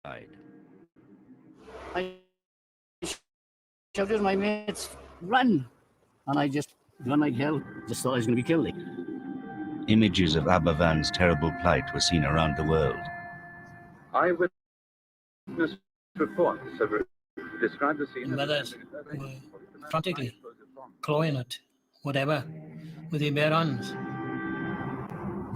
I shouted to my mates, run! And I just run like hell, just thought I was going to be killed. Images of Abervan's terrible plight were seen around the world. Eyewitness reports have described the scene. And mothers were frantically clawing at whatever with their bare hands.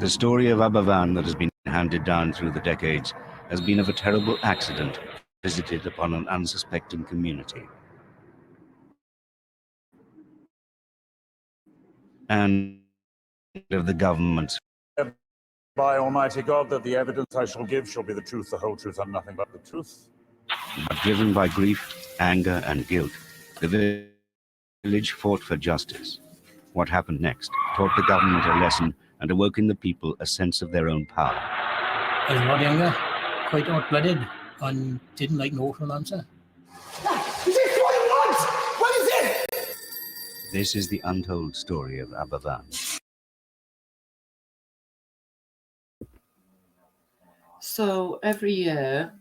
The story of Aberfan that has been handed down through the decades has been of a terrible accident visited upon an unsuspecting community. And of the government's. By Almighty God, that the evidence I shall give shall be the truth, the whole truth, and nothing but the truth. But driven by grief, anger, and guilt, the village fought for justice. What happened next taught the government a lesson and awoke in the people a sense of their own power. I was a lot younger, quite hot-blooded, and didn't like no for an answer. Is this what he wants? What is it? This is the untold story of Abervan. So every year,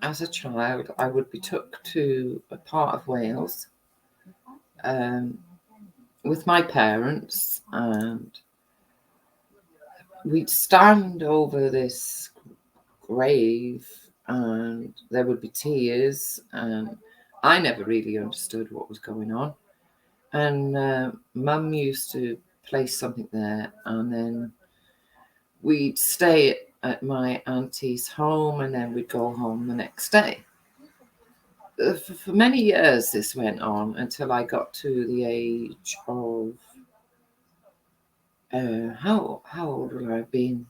as a child, I would be took to a part of Wales with my parents, and we'd stand over this grave, and there would be tears, and I never really understood what was going on. And Mum used to place something there, and then we'd stay at my auntie's home, and then we'd go home the next day. For many years this went on until I got to the age of how old would I have been?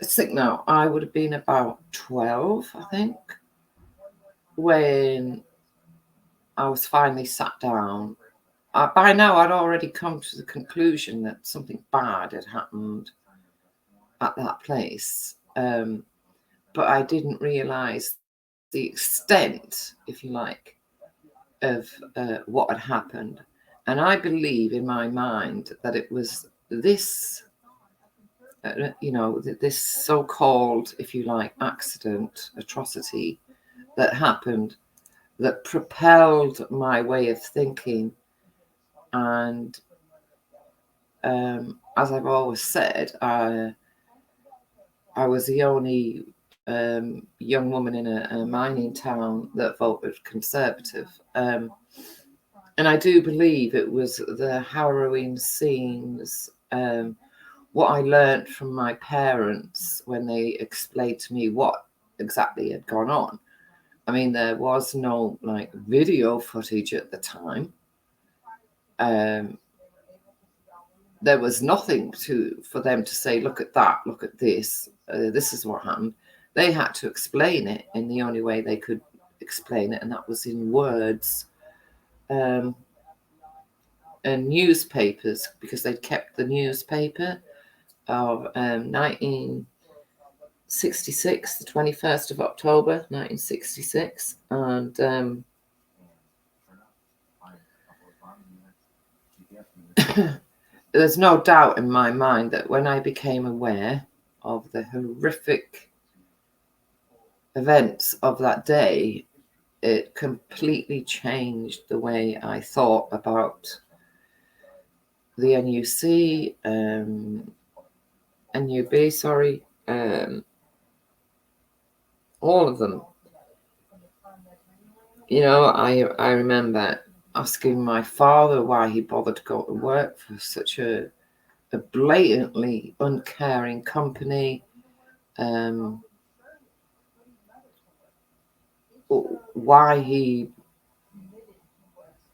Let's think now. I would have been about 12, I think, when I was finally sat down. By now I'd already come to the conclusion that something bad had happened at that place, but I didn't realise the extent, if you like, of what had happened. And I believe in my mind that it was this, this so-called, if you like, accident, atrocity that happened that propelled my way of thinking. And as I've always said, I was the only young woman in a mining town that voted Conservative. And I do believe it was the harrowing scenes, what I learned from my parents when they explained to me what exactly had gone on. I mean, there was no video footage at the time. There was nothing for them to say, look at that, look at this, this is what happened. They had to explain it in the only way they could explain it, and that was in words and newspapers, because they kept the newspaper of 1966, the 21st of October, 1966, and there's no doubt in my mind that when I became aware of the horrific events of that day, it completely changed the way I thought about the NUC, NUB, sorry, all of them. I remember asking my father why he bothered to go to work for such a blatantly uncaring company. Why he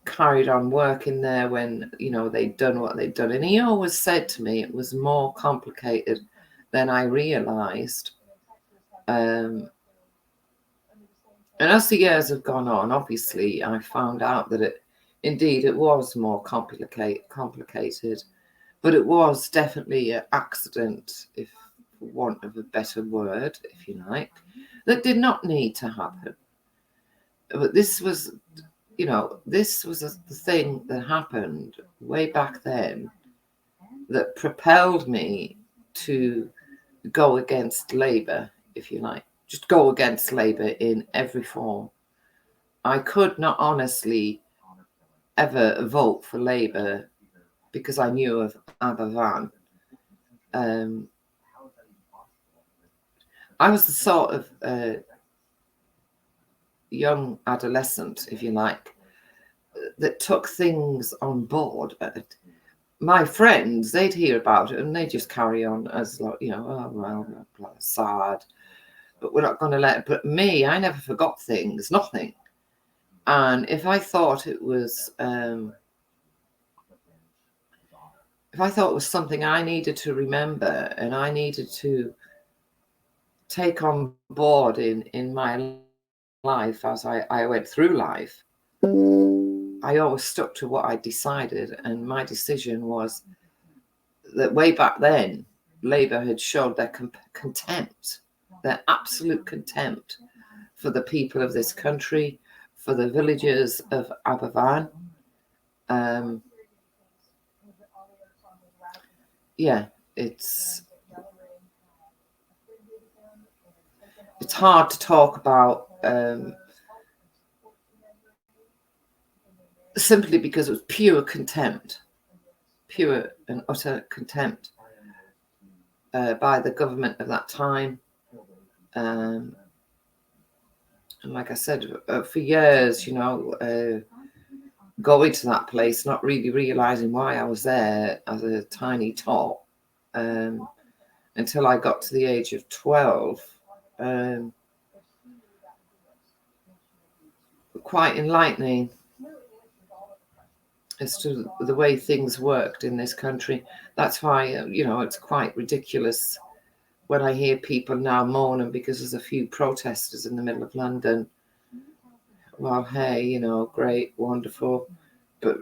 carried on working there when, they'd done what they'd done. And he always said to me it was more complicated than I realised. And as the years have gone on, obviously, I found out that it was more complicated, but it was definitely an accident, if for want of a better word, if you like, that did not need to happen. But this was the thing that happened way back then that propelled me to go against Labour, if you like. Just go against Labour in every form. I could not honestly ever vote for Labour because I knew of Abervan. I was the sort of young adolescent, if you like, that took things on board. My friends, they'd hear about it and they just carry on as, you know, oh, well, sad, but we're not going to let it. But me, I never forgot things, nothing. And if I thought it was, something I needed to remember and I needed to take on board in my life as I went through life, I always stuck to what I decided. And my decision was that way back then, Labour had showed their contempt, their absolute contempt for the people of this country, for the villagers of Abervan. Yeah, it's hard to talk about simply because it was pure contempt, pure and utter contempt by the government of that time. And like I said, for years, you know, going to that place, not really realizing why I was there as a tiny tot, until I got to the age of 12. Quite enlightening as to the way things worked in this country. That's why, you know, it's quite ridiculous when I hear people now moaning because there's a few protesters in the middle of London. Well, hey, you know, great, wonderful, but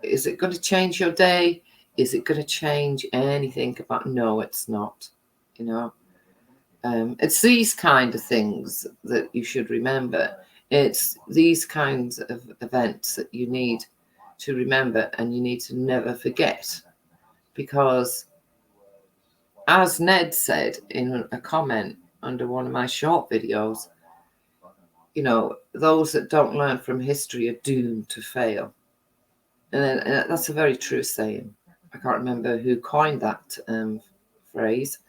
is it going to change your day? Is it going to change anything about? No, it's not. You know, it's these kind of things that you should remember. It's these kinds of events that you need to remember and you need to never forget, because as Ned said in a comment under one of my short videos, you know, those that don't learn from history are doomed to fail. And that's a very true saying. I can't remember who coined that phrase,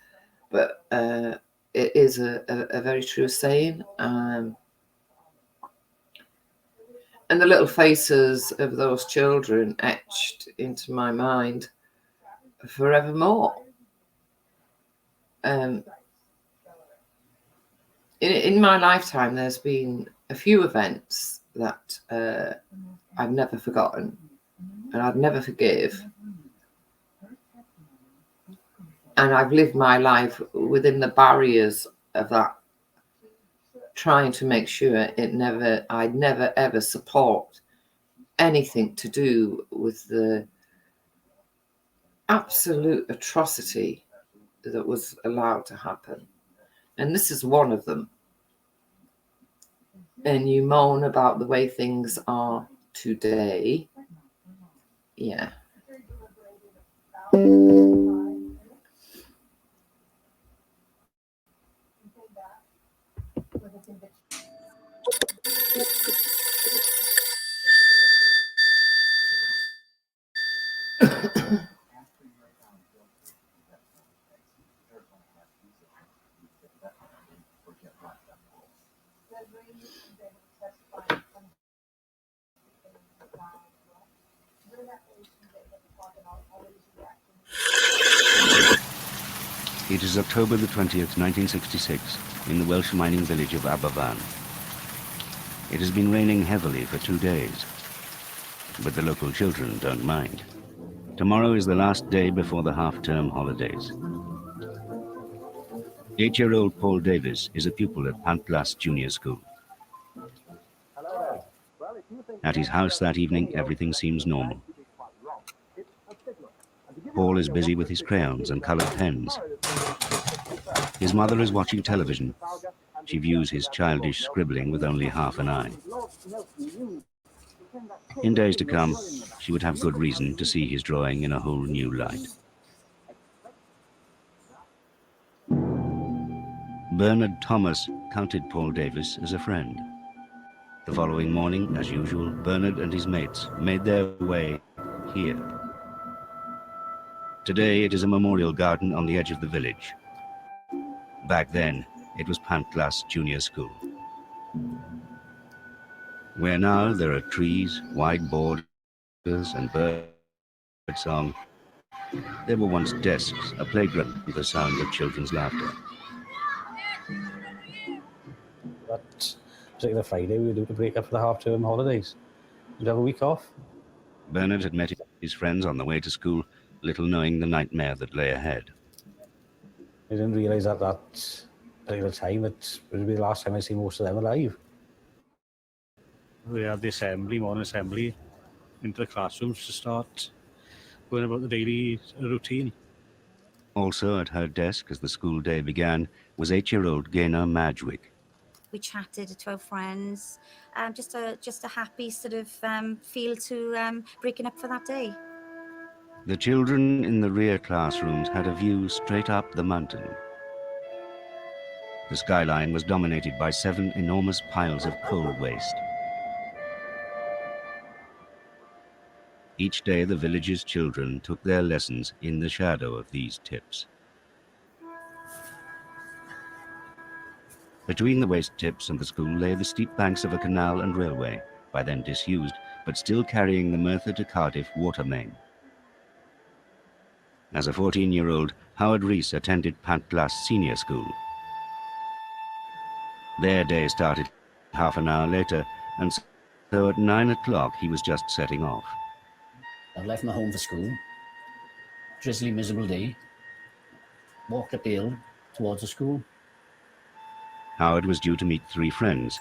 but it is a very true saying. And the little faces of those children etched into my mind forevermore. In my lifetime, there's been a few events that I've never forgotten and I'd never forgive. And I've lived my life within the barriers of that, trying to make sure I'd never ever support anything to do with the absolute atrocity that was allowed to happen. And this is one of them. And you moan about the way things are today. Yeah. It is October the 20th, 1966, in the Welsh mining village of Aberfan. It has been raining heavily for 2 days, but the local children don't mind. Tomorrow is the last day before the half-term holidays. 8-year-old Paul Davis is a pupil at Pantlas Junior School. At his house that evening, everything seems normal. Paul is busy with his crayons and colored pens. His mother is watching television. She views his childish scribbling with only half an eye. In days to come, she would have good reason to see his drawing in a whole new light. Bernard Thomas counted Paul Davis as a friend. The following morning, as usual, Bernard and his mates made their way here. Today it is a memorial garden on the edge of the village. Back then, it was Pantglas Junior School. Where now there are trees, wide borders and bird song, there were once desks, a playground with the sound of children's laughter. That particular Friday, we were due to break up for the half-term holidays. We'd have a week off. Bernard had met his friends on the way to school, little knowing the nightmare that lay ahead. I didn't realise at that particular time that it would be the last time I see most of them alive. We had the morning assembly, into the classrooms to start going about the daily routine. Also at her desk as the school day began was 8-year-old Gaynor Madgwick. We chatted to our friends, just a happy sort of feel to breaking up for that day. The children in the rear classrooms had a view straight up the mountain. The skyline was dominated by 7 enormous piles of coal waste. Each day the village's children took their lessons in the shadow of these tips. Between the waste tips and the school lay the steep banks of a canal and railway, by then disused, but still carrying the Merthyr to Cardiff water main. As a 14-year-old, Howard Rees attended Pantglas Senior School. Their day started half an hour later, and so at 9 o'clock he was just setting off. I left my home for school. Drizzly, miserable day. Walked up the hill towards the school. Howard was due to meet 3 friends,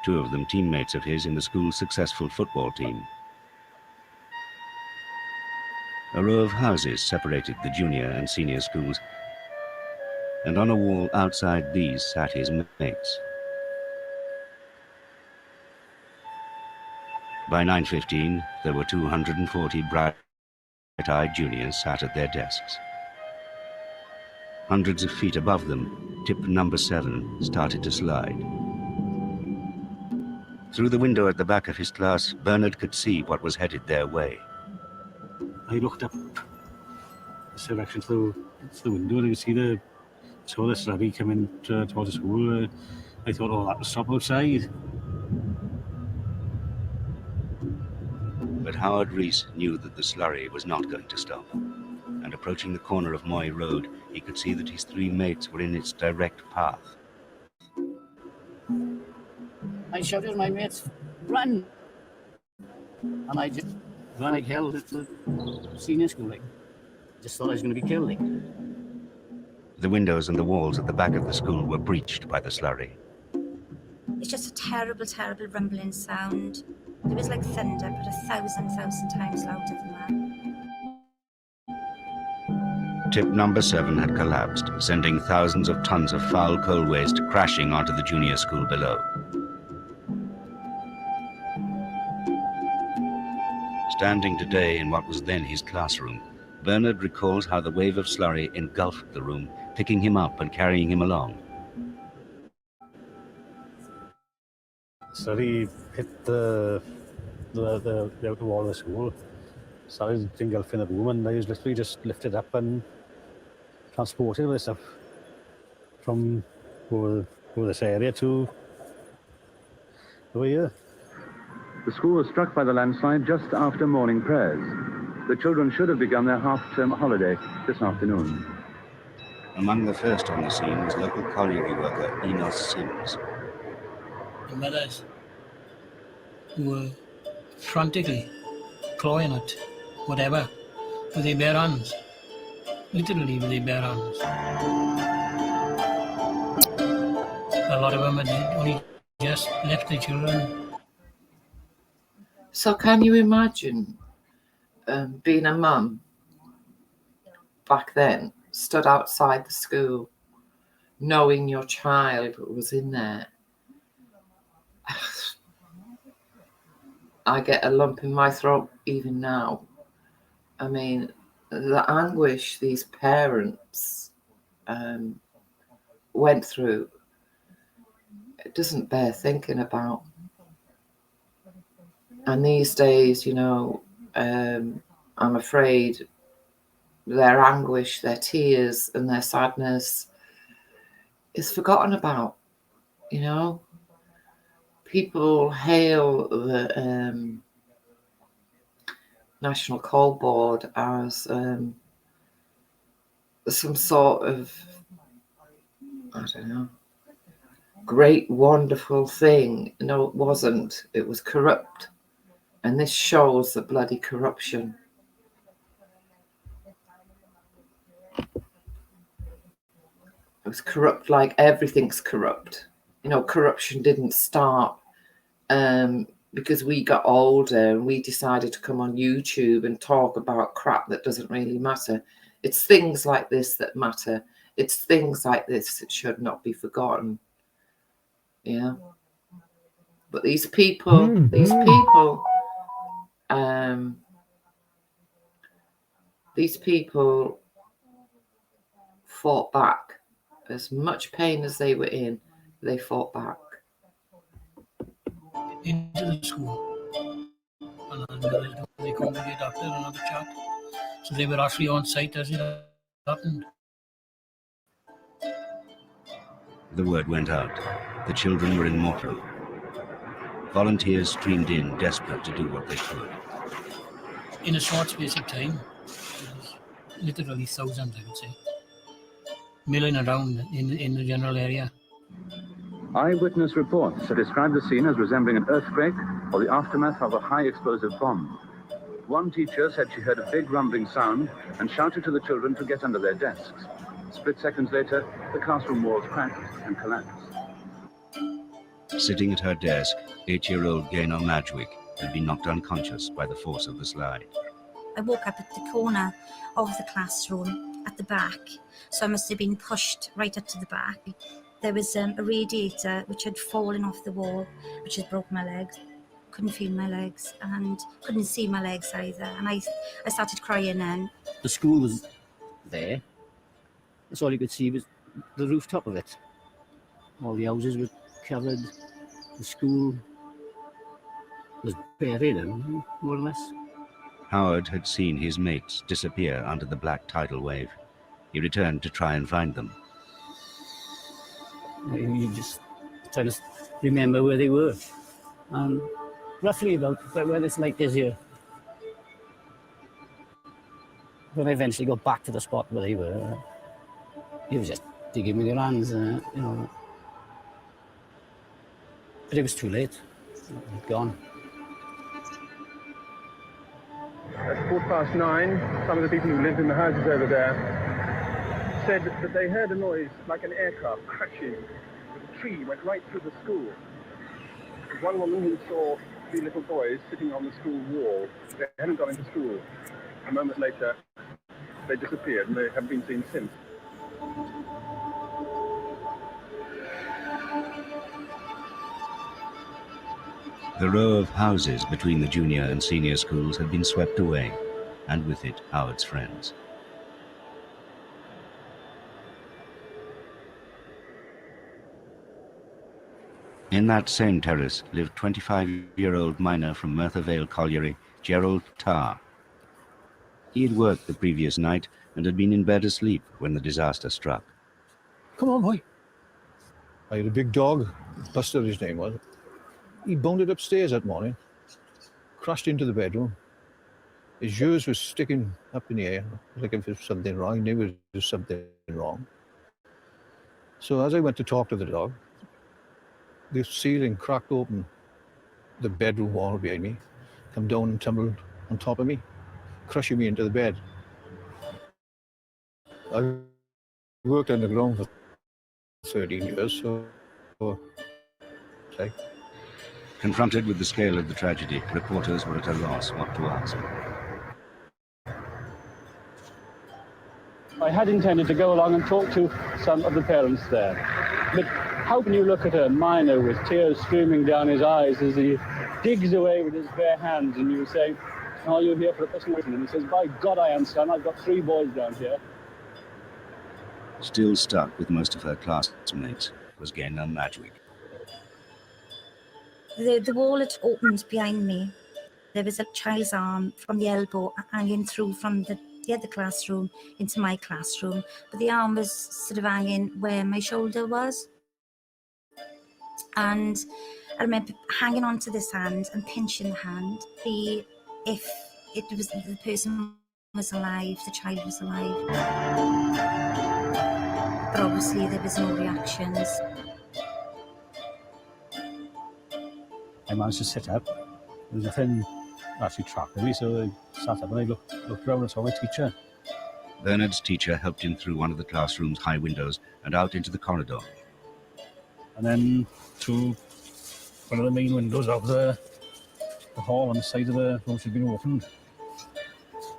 2 of them teammates of his in the school's successful football team. A row of houses separated the junior and senior schools, and on a wall outside these sat his mates. By 9:15, there were 240 bright-eyed juniors sat at their desks. Hundreds of feet above them, tip number 7 started to slide. Through the window at the back of his class, Bernard could see what was headed their way. I looked up this direction through the window and I could saw this slurry coming towards the school. I thought, oh, that will stop outside. But Howard Rees knew that the slurry was not going to stop. And approaching the corner of Moy Road, he could see that his 3 mates were in its direct path. I shouted to my mates, run! And I just ran like hell at the senior school. Like, just thought I was going to be killed. Like. The windows and the walls at the back of the school were breached by the slurry. It's just a terrible, terrible rumbling sound. It was like thunder, but 1,000 times louder than that. Tip number 7 had collapsed, sending thousands of tons of foul coal waste crashing onto the junior school below. Standing today in what was then his classroom, Bernard recalls how the wave of slurry engulfed the room, picking him up and carrying him along. Slurry hit the outer wall of the school, started engulfing the room, and I was literally just lifted up and transported with stuff from over this area to over here. The school was struck by the landslide just after morning prayers. The children should have begun their half-term holiday this afternoon. Among the first on the scene was local colliery worker Enos Sims. The mothers were frantically clawing at whatever with their bare hands, literally with their bare hands. A lot of them had only just left the children. So can you imagine being a mum back then, stood outside the school, knowing your child was in there? I get a lump in my throat even now. I mean, the anguish these parents went through, it doesn't bear thinking about. And these days, you know, I'm afraid their anguish, their tears and their sadness is forgotten about, you know. People hail the National Coal Board as some sort of, I don't know, great, wonderful thing. No, it wasn't. It was corrupt. And this shows the bloody corruption. It was corrupt like everything's corrupt. You know, corruption didn't start because we got older and we decided to come on YouTube and talk about crap that doesn't really matter. It's things like this that matter. It's things like this that should not be forgotten. Yeah. But these people fought back. As much pain as they were in, they fought back. Into the school. And they congregate after another chat. So they were actually on site as it happened. The word went out. The children were in mortal. Volunteers streamed in, desperate to do what they could. In a short space of time, literally thousands, I would say, milling around in the general area. Eyewitness reports have described the scene as resembling an earthquake or the aftermath of a high explosive bomb. One teacher said she heard a big rumbling sound and shouted to the children to get under their desks. Split seconds later, the classroom walls cracked and collapsed. Sitting at her desk, 8-year-old Gaynor Madgwick had been knocked unconscious by the force of the slide. I woke up at the corner of the classroom at the back, so I must have been pushed right up to the back. There was a radiator which had fallen off the wall, which had broken my legs. Couldn't feel my legs and couldn't see my legs either. And I started crying then. The school was there. That's all you could see was the rooftop of it. All the houses were covered. The school was buried, more or less. Howard had seen his mates disappear under the black tidal wave. He returned to try and find them. You just try to remember where they were. And roughly about where this light is here. When I eventually got back to the spot where they were, he was just digging with your hands, you know. But it was too late. Gone. At 9:15, some of the people who lived in the houses over there said that they heard a noise like an aircraft crashing. The tree went right through the school. There's one woman who saw 3 little boys sitting on the school wall. They hadn't gone into school. A moment later, they disappeared and they haven't been seen since. The row of houses between the junior and senior schools had been swept away, and with it, Howard's friends. In that same terrace lived 25-year-old miner from Merthyr Vale Colliery, Gerald Tarr. He had worked the previous night and had been in bed asleep when the disaster struck. Come on, boy. I had a big dog, Buster his name was. He bounded upstairs that morning, crashed into the bedroom. His ears were sticking up in the air, like if there was something wrong. He knew there was something wrong. So as I went to talk to the dog, the ceiling cracked open, the bedroom wall behind me, come down and tumbled on top of me, crushing me into the bed. I worked underground for 13 years, so like. Confronted with the scale of the tragedy, reporters were at a loss what to ask. I had intended to go along and talk to some of the parents there. But how can you look at a miner with tears streaming down his eyes as he digs away with his bare hands and you say, "Are you here for a personal reason?" And he says, "By God I am, son, I've got 3 boys down here." Still stuck with most of her classmates was Gaynor Madgwick. The wall had opened behind me. There was a child's arm from the elbow hanging through from the other classroom into my classroom, but the arm was sort of hanging where my shoulder was. And I remember hanging onto this hand and pinching the hand, if it was the person was alive, the child was alive. But obviously there was no reactions. I managed to sit up. There was nothing actually trapped me, so I sat up and I looked around and saw my teacher. Bernard's teacher helped him through one of the classroom's high windows and out into the corridor. And then through one of the main windows of the hall on the side of the room had been opened.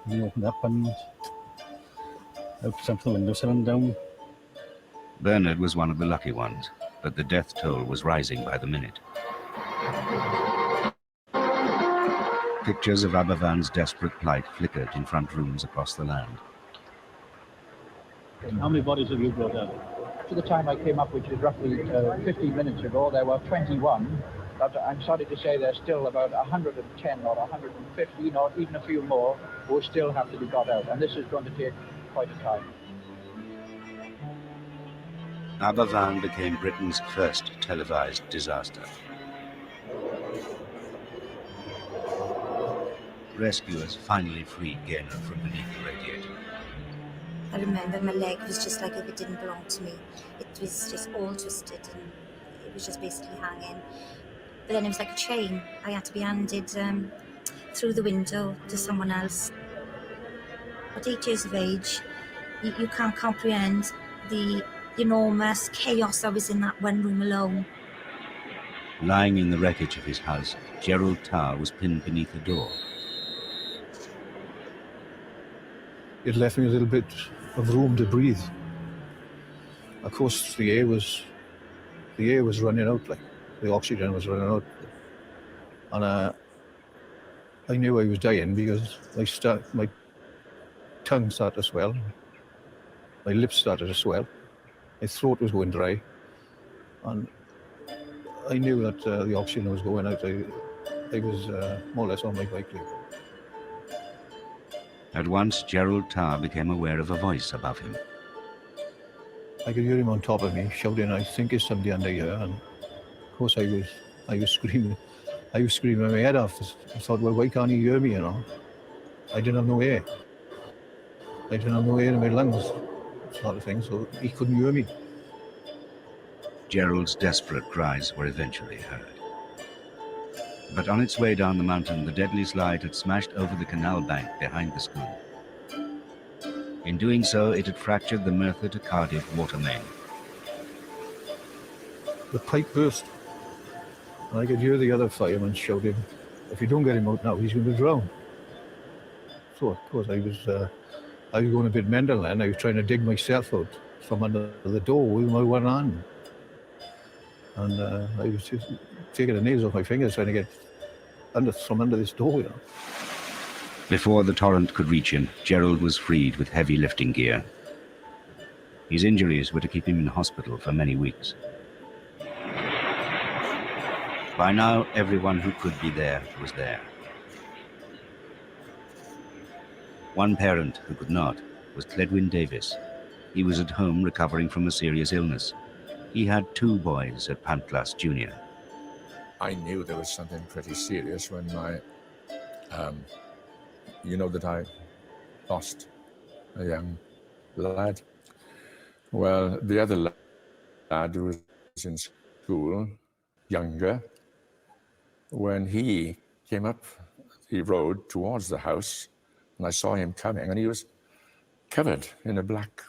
We opened up and out onto the windowsill and down. Bernard was one of the lucky ones, but the death toll was rising by the minute. Pictures of Abervan's desperate plight flickered in front rooms across the land. How many bodies have you brought out? To the time I came up, which is roughly 15 minutes ago, there were 21. But I'm sorry to say there's still about 110 or 115 or even a few more who still have to be got out. And this is going to take quite a time. Abervan became Britain's first televised disaster. Rescuers finally freed Gaynor from beneath the radiator. I remember my leg was just like if it didn't belong to me. It was just all twisted and it was just basically hanging. But then it was like a chain. I had to be handed through the window to someone else. At 8 years of age, you can't comprehend the enormous chaos that was in that one room alone. Lying in the wreckage of his house, Gerald Tarr was pinned beneath a door. It left me a little bit of room to breathe. Of course, the air was running out, like the oxygen was running out, and I knew I was dying because my tongue started to swell, my lips started to swell, my throat was going dry, and I knew that the oxygen was going out. I was more or less on my bike leave. At once, Gerald Tarr became aware of a voice above him. I could hear him on top of me shouting, "I think it's somebody under here." And of course, I was screaming. I was screaming my head off. I thought, well, why can't he hear me? You know, I didn't have no air. I didn't have no air in my lungs, sort of thing. So he couldn't hear me. Gerald's desperate cries were eventually heard. But on its way down the mountain, the deadly slide had smashed over the canal bank behind the school. In doing so, it had fractured the Merthyr to Cardiff water main. The pipe burst, and I could hear the other firemen shouting, "If you don't get him out now, he's going to drown." So of course I was going a bit mental, and I was trying to dig myself out from under the door with my one hand, and I was just taking the nails off my fingers trying to get from under this door, you know. Before the torrent could reach him, Gerald was freed with heavy lifting gear. His injuries were to keep him in hospital for many weeks. By now, everyone who could be there was there. One parent who could not was Cledwyn Davis. He was at home recovering from a serious illness. He had 2 boys at Pantlas Junior. I knew there was something pretty serious when you know that I lost a young lad. Well, the other lad who was in school, younger, when he came up the road towards the house, and I saw him coming, and he was covered in a black,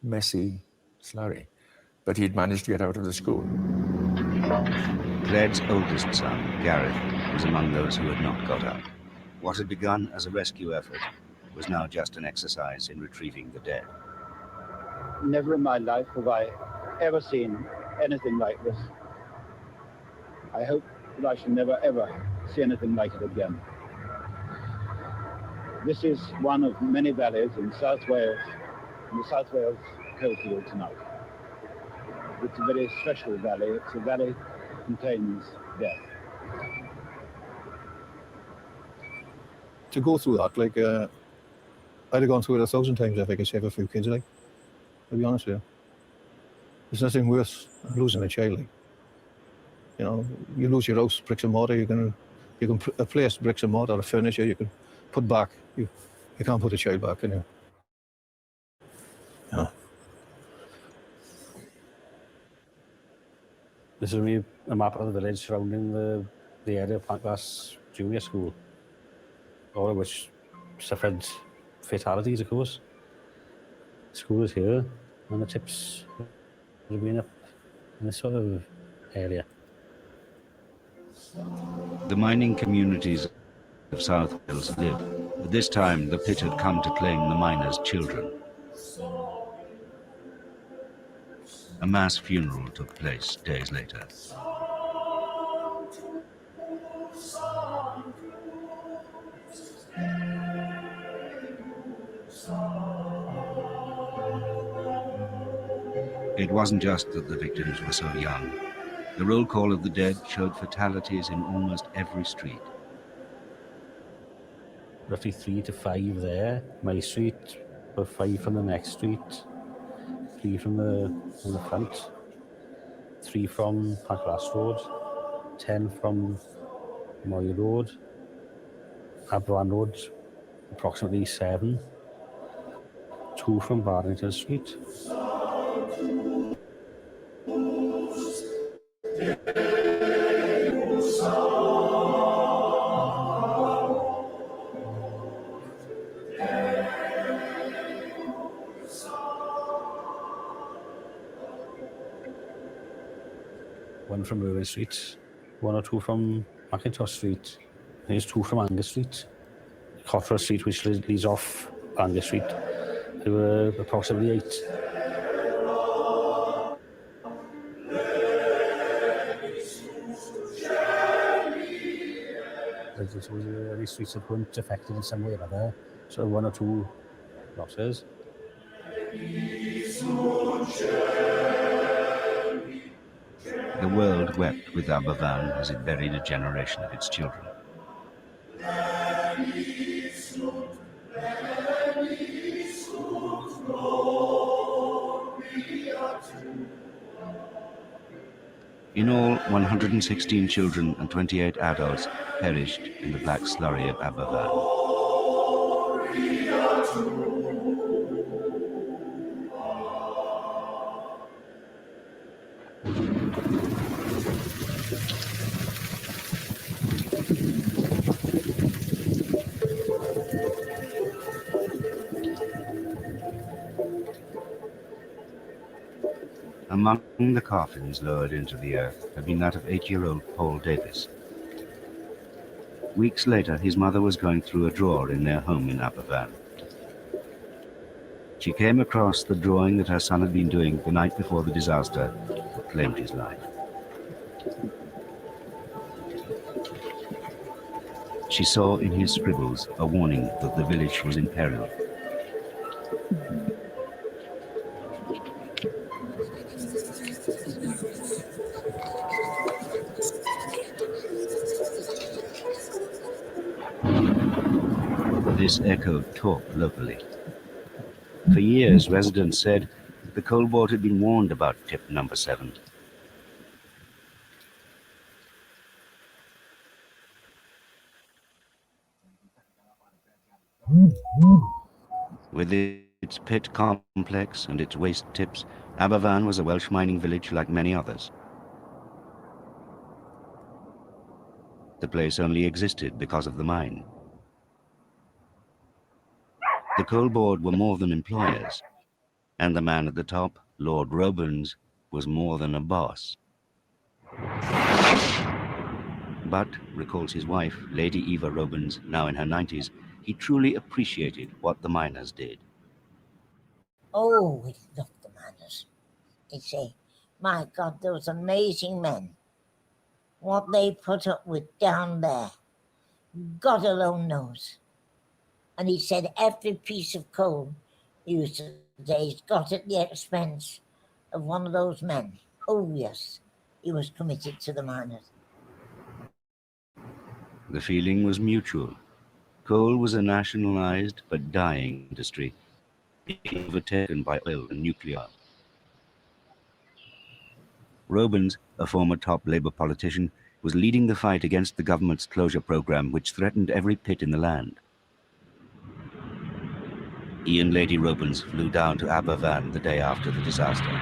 messy slurry. But he'd managed to get out of the school. Cled's oldest son, Gareth, was among those who had not got out. What had begun as a rescue effort was now just an exercise in retrieving the dead. Never in my life have I ever seen anything like this. I hope that I shall never, ever see anything like it again. This is one of many valleys in South Wales in the South Wales coalfield tonight. It's a very special valley. It's a valley that contains death. To go through that, like, I'd have gone through it 1,000 times if I could save a few kids, like, to be honest with you. There's nothing worse than losing a child, like. You know, you lose your house, bricks and mortar, you can replace bricks and mortar or furniture, you can put back. You can't put a child back, can you? Yeah. This is a map of the village surrounding the area of Pancras Junior School, all of which suffered fatalities, of course. The school is here, and the tips would have been up in this sort of area. The mining communities of South Wales live. At this time, the pit had come to claim the miners' children. A mass funeral took place days later. It wasn't just that the victims were so young. The roll call of the dead showed fatalities in almost every street. Roughly 3 to 5 there. My street, but 5 from the next street, 3 from the front, 3 from Pancras Road, 10 from Moy Road, Abervan Road, approximately 7, 2 from Barrington Street. One from Irvine Street, 1 or 2 from Macintosh Street, there's 2 from Angus Street, Cotterell Street, which leads off Angus Street. There were approximately 8. There was any streets that weren't affected in some way or other, so 1 or 2 losses. The world wept with Aberfan as it buried a generation of its children. In all, 116 children and 28 adults perished in the black slurry of Aberfan. Among the coffins lowered into the earth had been that of 8-year-old Paul Davis. Weeks later, his mother was going through a drawer in their home in Aberfan. She came across the drawing that her son had been doing the night before the disaster that claimed his life. She saw in his scribbles a warning that the village was in peril. This echoed talk locally. For years, residents said the coal board had been warned about tip number 7. With its pit complex and its waste tips, Aberfan was a Welsh mining village like many others. The place only existed because of the mine. The coal board were more than employers, and the man at the top, Lord Robins, was more than a boss. But, recalls his wife, Lady Eva Robins, now in her 90s, he truly appreciated what the miners did. Oh, we loved the miners. He'd say, my God, those amazing men. What they put up with down there, God alone knows. And he said every piece of coal He used to say he's got at the expense of one of those men. Oh, yes, he was committed to the miners. The feeling was mutual. Coal was a nationalized but dying industry, being overtaken by oil and nuclear. Robins, a former top Labour politician, was leading the fight against the government's closure program, which threatened every pit in the land. He and Lady Robins flew down to Aberfan the day after the disaster.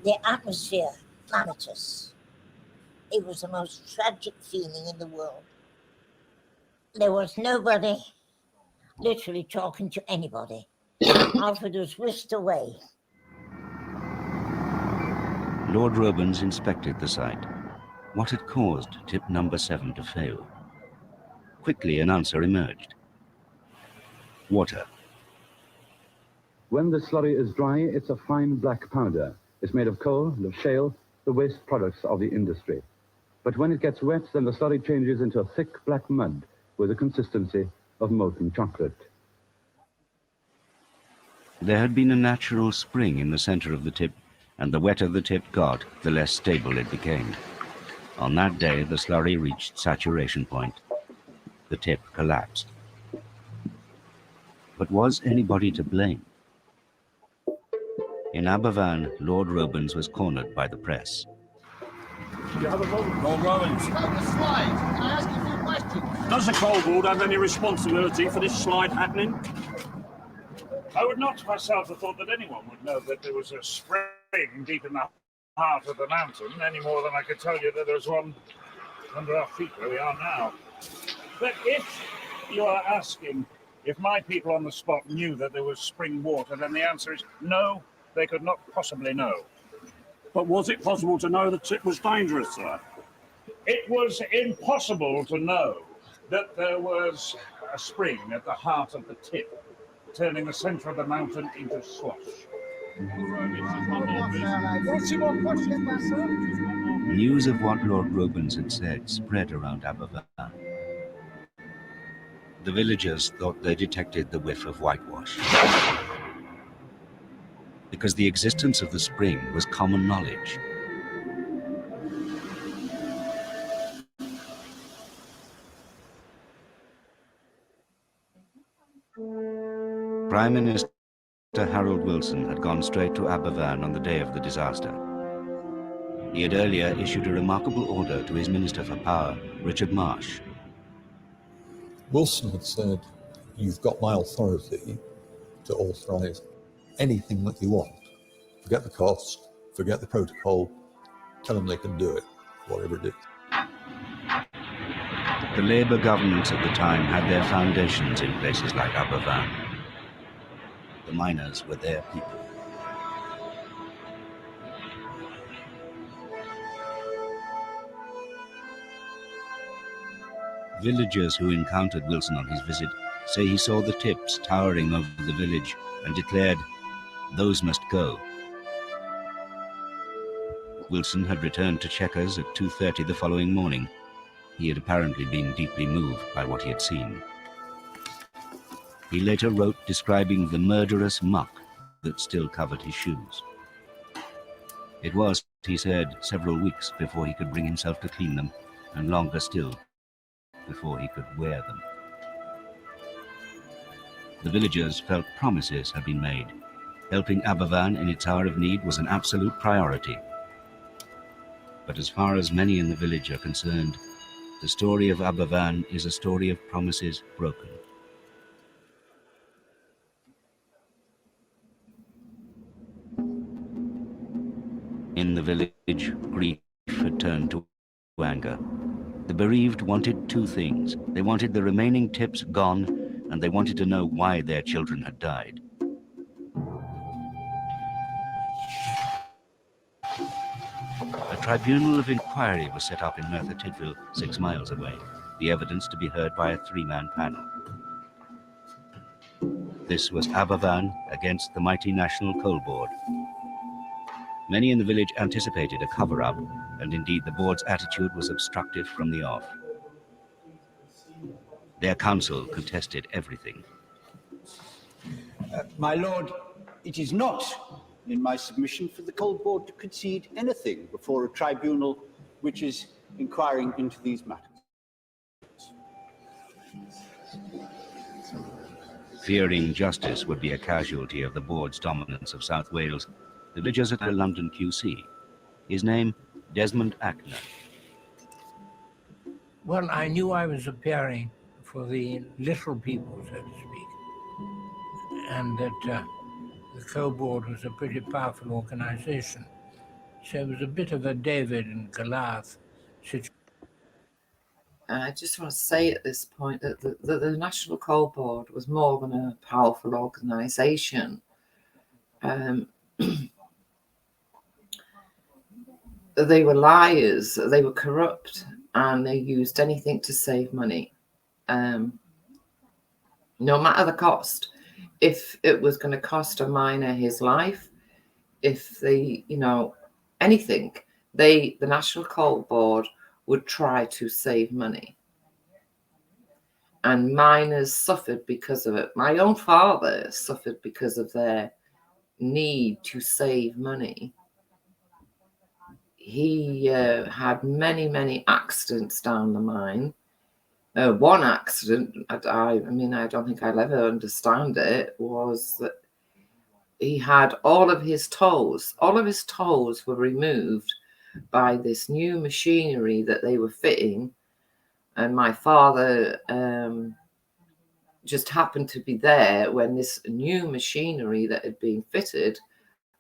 The atmosphere, calamitous. It was the most tragic feeling in the world. There was nobody literally talking to anybody. Alfred was whisked away. Lord Robins inspected the site. What had caused tip number 7 to fail? Quickly an answer emerged. Water. When the slurry is dry, it's a fine black powder. It's made of coal, of shale, the waste products of the industry. But when it gets wet, then the slurry changes into a thick black mud with the consistency of molten chocolate. There had been a natural spring in the center of the tip, and the wetter the tip got, the less stable it became. On that day, the slurry reached saturation point. The tip collapsed. But was anybody to blame? In Aberfan, Lord Robins was cornered by the press. You have a moment, Lord Robins. About the slide. Can I ask you a few questions? Does the coal board have any responsibility for this slide happening? I would not myself have thought that anyone would know that there was a spring deep in the heart of the mountain, any more than I could tell you that there's one under our feet where we are now. But if you are asking if my people on the spot knew that there was spring water, then the answer is no, they could not possibly know. But was it possible to know the tip was dangerous, sir? It was impossible to know that there was a spring at the heart of the tip, turning the centre of the mountain into slush. News of what Lord Robins had said spread around Aberfan. The villagers thought they detected the whiff of whitewash, because the existence of the spring was common knowledge. Prime Minister Harold Wilson had gone straight to Aberfan on the day of the disaster. He had earlier issued a remarkable order to his Minister for Power, Richard Marsh. Wilson had said, "You've got my authority to authorise anything that you want. Forget the cost, forget the protocol, tell them they can do it, whatever it is." The Labour governments at the time had their foundations in places like Aberfan. The miners were their people. Villagers who encountered Wilson on his visit say he saw the tips towering over the village and declared, "Those must go." Wilson had returned to Chequers at 2:30 the following morning. He had apparently been deeply moved by what he had seen. He later wrote describing the murderous muck that still covered his shoes. It was, he said, several weeks before he could bring himself to clean them, and longer still before he could wear them. The villagers felt promises had been made. Helping Aberfan in its hour of need was an absolute priority. But as far as many in the village are concerned, the story of Aberfan is a story of promises broken. In the village, grief had turned to anger. The bereaved wanted two things. They wanted the remaining tips gone, and they wanted to know why their children had died. A tribunal of inquiry was set up in Merthyr Tydfil, 6 miles away, the evidence to be heard by a 3-man panel. This was Aberfan against the mighty National Coal Board. Many in the village anticipated a cover-up, and indeed the board's attitude was obstructive from the off. Their counsel contested everything. My lord, it is not in my submission for the Coal Board to concede anything before a tribunal which is inquiring into these matters. Fearing justice would be a casualty of the board's dominance of South Wales, the villagers at a London QC. His name, Desmond Ackner. Well, I knew I was appearing for the little people, so to speak, and that the Coal Board was a pretty powerful organisation. So it was a bit of a David and Goliath situation. I just want to say at this point that the National Coal Board was more than a powerful organisation. They were liars, they were corrupt, and they used anything to save money, no matter the cost. If it was going to cost a miner his life, if they, anything, the National Coal Board would try to save money. And miners suffered because of it. My own father suffered because of their need to save money. He had many accidents down the mine. One accident, I mean, I don't think I'll ever understand it, was that he had all of his toes were removed by this new machinery that they were fitting. And my father just happened to be there when this new machinery that had been fitted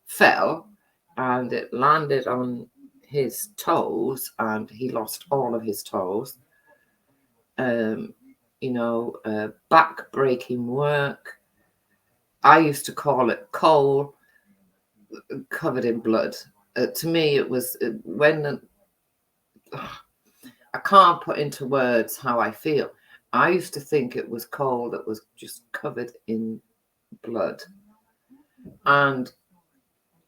fell, and it landed on his toes, and he lost all of his toes. Back-breaking work. I used to call it coal covered in blood. To me, it was I can't put into words how I feel. I used to think it was coal that was just covered in blood. And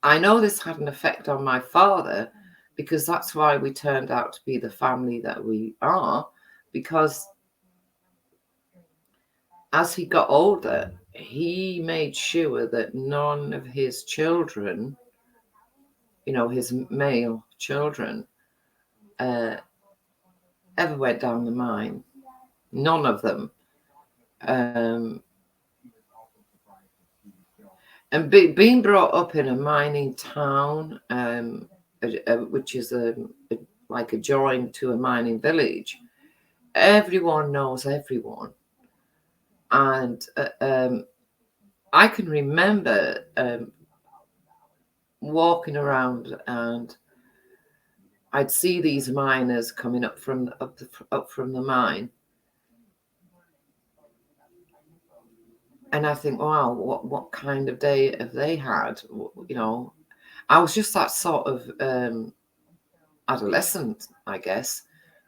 I know this had an effect on my father, because that's why we turned out to be the family that we are, because as he got older, he made sure that none of his children, his male children, ever went down the mine. None of them. And being brought up in a mining town, which is like adjoined to a mining village, everyone knows everyone. And I can remember walking around, and I'd see these miners coming up from the mine, and I think, wow, what kind of day have they had? I was just that sort of adolescent, I guess.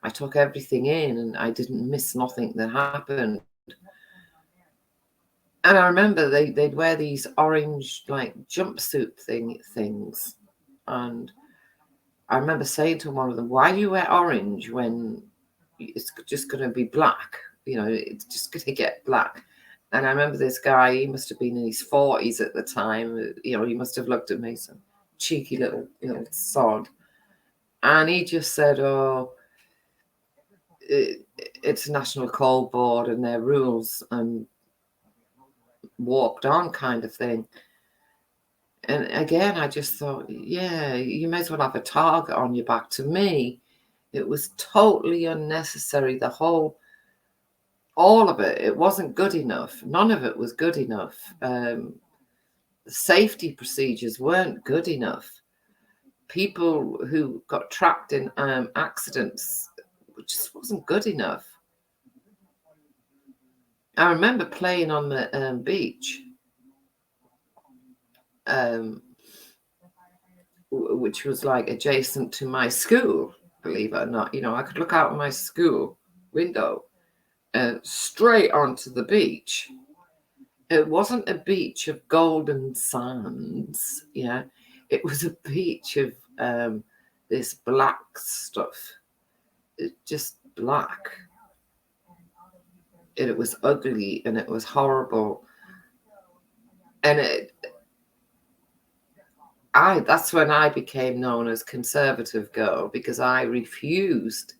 I took everything in, and I didn't miss nothing that happened. And I remember they'd wear these orange, like, jumpsuit things. And I remember saying to one of them, why do you wear orange when it's just going to be black? It's just going to get black. And I remember this guy, he must have been in his 40s at the time. He must have looked at me, some cheeky little sod. And he just said, oh, it's National Coal Board and their rules, and walked on, kind of thing. And again, I just thought, yeah, you may as well have a target on your back. To me, it was totally unnecessary. All of it, it wasn't good enough. None of it was good enough. The safety procedures weren't good enough. People who got trapped in accidents, it just wasn't good enough. I remember playing on the beach, which was like adjacent to my school, believe it or not. I could look out of my school window straight onto the beach. It wasn't a beach of golden sands, it was a beach of this black stuff. Just black. It was ugly and it was horrible. And that's when I became known as conservative girl, because I refused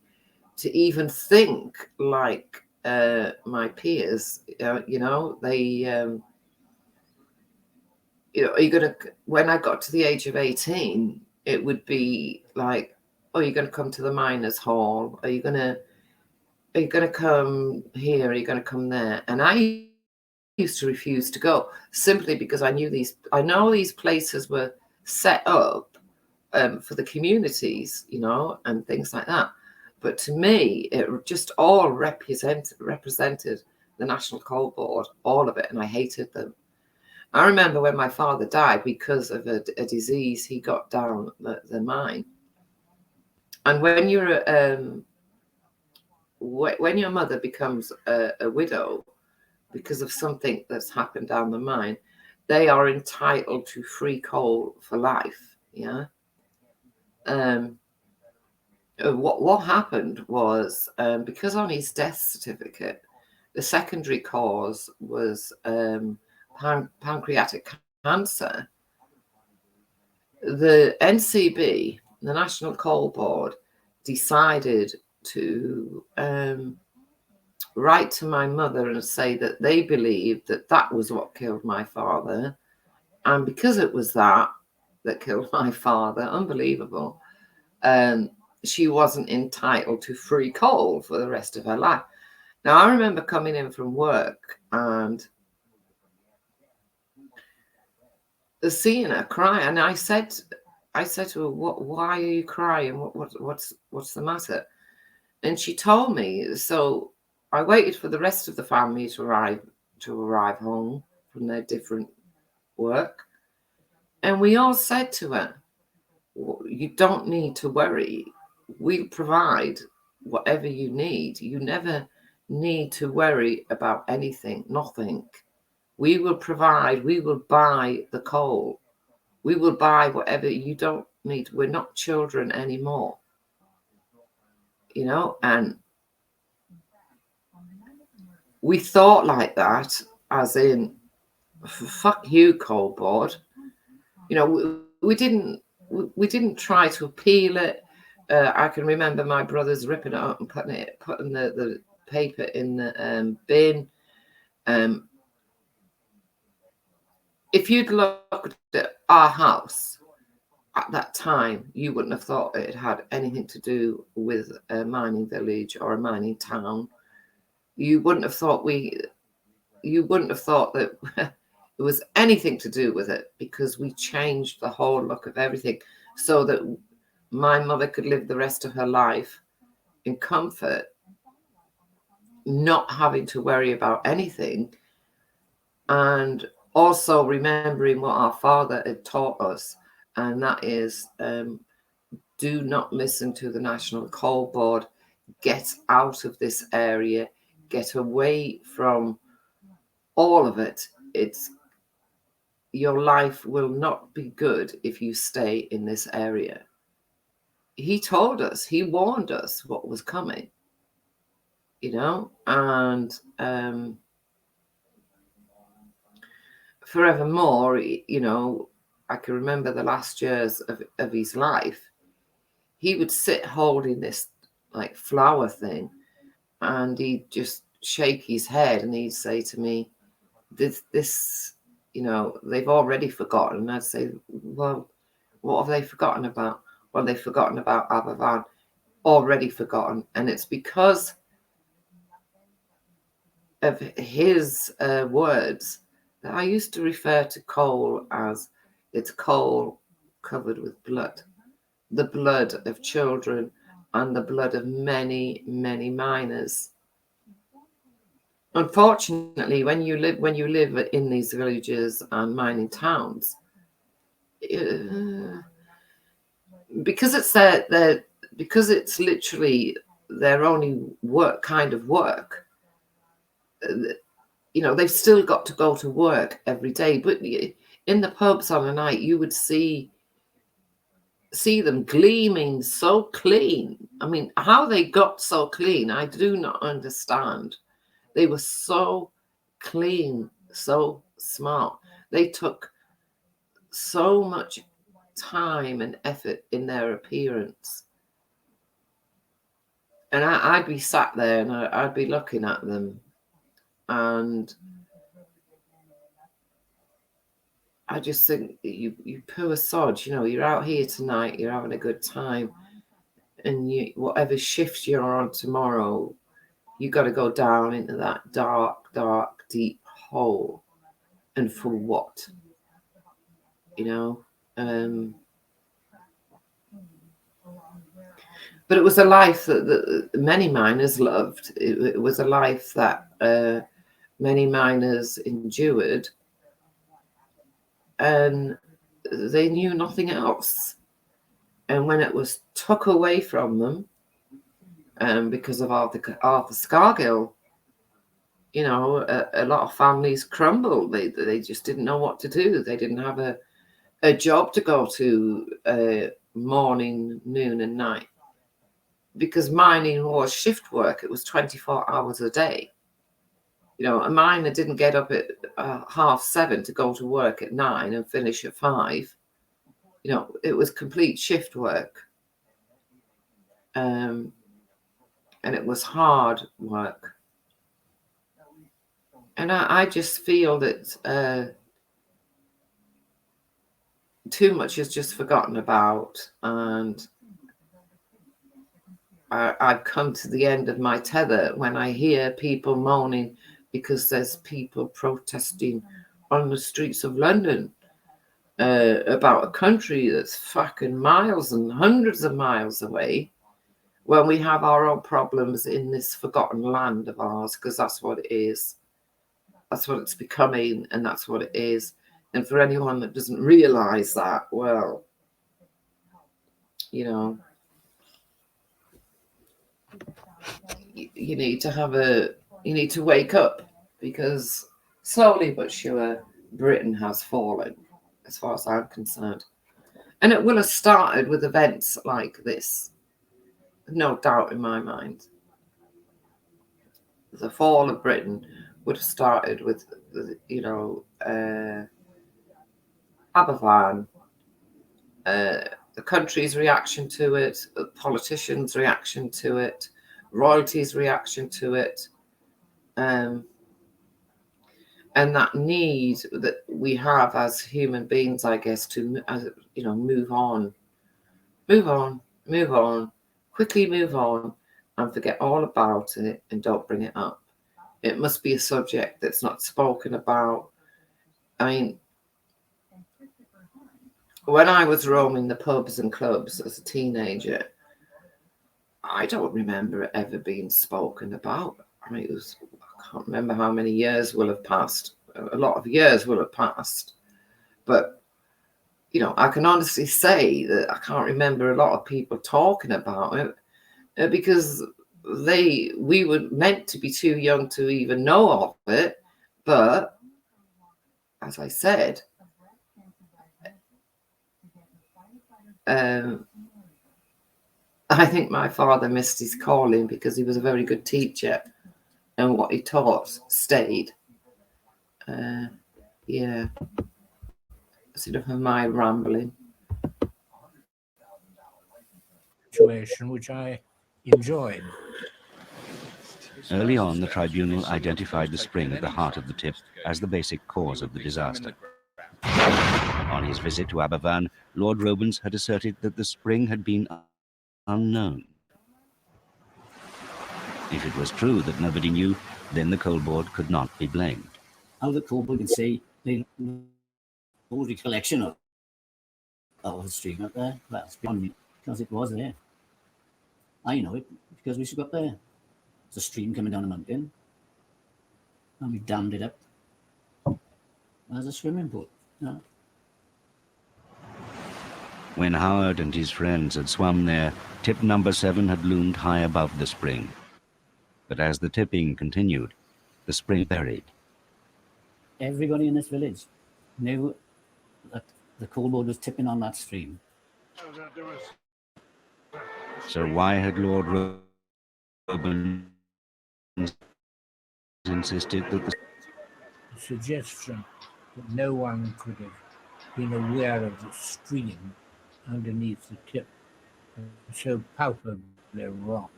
to even think like my peers. You know, they you know, are you gonna, when I got to the age of 18, it would be like, oh, you're gonna come to the miners' hall, are you gonna come here, are you gonna come there? And I used to refuse to go, simply because I know these places were set up for the communities, you know, and things like that. But to me, it just all represented the National Coal Board, all of it, and I hated them. I remember when my father died because of a disease he got down the mine. And when when your mother becomes a widow because of something that's happened down the mine, they are entitled to free coal for life. Yeah. What happened was, because on his death certificate, the secondary cause was pancreatic cancer, the NCB, the National Coal Board, decided to write to my mother and say that they believed that that was what killed my father. And because it was that killed my father, unbelievable, she wasn't entitled to free coal for the rest of her life. Now, I remember coming in from work and seeing her cry, and I said to her, why are you crying? What's the matter? And she told me. So I waited for the rest of the family to arrive home from their different work. And we all said to her, you don't need to worry. We'll provide whatever you need. You never need to worry about anything, nothing. We will provide, we will buy the coal. We will buy whatever you don't need. We're not children anymore. You know, and we thought like that, as in, fuck you, Coal Board. You know, we didn't try to appeal it. I can remember my brothers ripping it up and putting the paper in the bin. If you'd looked at our house at that time, you wouldn't have thought it had anything to do with a mining village or a mining town. You wouldn't have thought that it was anything to do with it, because we changed the whole look of everything so that my mother could live the rest of her life in comfort, not having to worry about anything, and also remembering what our father had taught us, and that is, do not listen to the National Coal Board. Get out of this area. Get away from all of it. Your life will not be good if you stay in this area. He told us, he warned us what was coming, you know, and forevermore, you know, I can remember the last years of his life, he would sit holding this like flower thing, and he'd just shake his head and he'd say to me, this, you know, they've already forgotten. And I'd say, well, what have they forgotten about? Well, they've forgotten about Abervan, already forgotten. And it's because of his words that I used to refer to coal as it's coal covered with blood, the blood of children and the blood of many, many miners. Unfortunately, when you live in these villages and mining towns, because it's literally their only kind of work, you know, they've still got to go to work every day. But in the pubs on a night, you would see them gleaming so clean. I mean, how they got so clean, I do not understand. They were so clean, so smart. They took so much time and effort in their appearance. And I'd be sat there and I'd be looking at them, and I just think, you poor sod, you know, you're out here tonight, you're having a good time, and whatever shift you're on tomorrow, you got to go down into that dark, dark, deep hole. And for what? You know? But it was a life that many miners loved. It was a life that many miners endured, and they knew nothing else. And when it was took away from them, because of Arthur Scargill, you know, a lot of families crumbled. They just didn't know what to do. They didn't have a job to go to morning, noon, and night. Because mining was shift work. It was 24 hours a day. You know, a miner didn't get up at 7:30 to go to work at 9 and finish at 5. You know, it was complete shift work. And it was hard work. And I just feel that too much is just forgotten about, and I've come to the end of my tether when I hear people moaning because there's people protesting on the streets of London about a country that's fucking miles and hundreds of miles away, when we have our own problems in this forgotten land of ours, because that's what it is. That's what it's becoming, and that's what it is. And for anyone that doesn't realize that, well, you know, you need to wake up, because slowly but sure Britain has fallen, as far as I'm concerned. And it will have started with events like this, no doubt in my mind. The fall of Britain would have started with, you know, Aberfan, the country's reaction to it, the politicians' reaction to it, royalties' reaction to it, and that need that we have as human beings, I guess, to, you know, move on, quickly move on, and forget all about it and don't bring it up. It must be a subject that's not spoken about. I mean, when I was roaming the pubs and clubs as a teenager, I don't remember it ever being spoken about. I mean, I can't remember how many years will have passed. A lot of years will have passed. But, you know, I can honestly say that I can't remember a lot of people talking about it, because we were meant to be too young to even know of it. But, as I said, I think my father missed his calling, because he was a very good teacher, and what he taught stayed. Yeah. That's enough of my rambling. Situation which I enjoyed. Early on, the tribunal identified the spring at the heart of the tip as the basic cause of the disaster. On his visit to Abervan, Lord Robens had asserted that the spring had been unknown. If it was true that nobody knew, then the coal board could not be blamed. How the coal board can say they no recollection of the stream up there? Well, it's beyond me, because it was there. I know it because we used to go up there. It's a stream coming down a mountain, and we dammed it up as a swimming pool. Yeah. When Howard and his friends had swum there, tip number 7 had loomed high above the spring. But as the tipping continued, the spring buried. Everybody in this village knew that the coal board was tipping on that stream. So why had Lord Robens insisted that the The suggestion that no one could have been aware of the stream underneath the tip was so palpably wrong.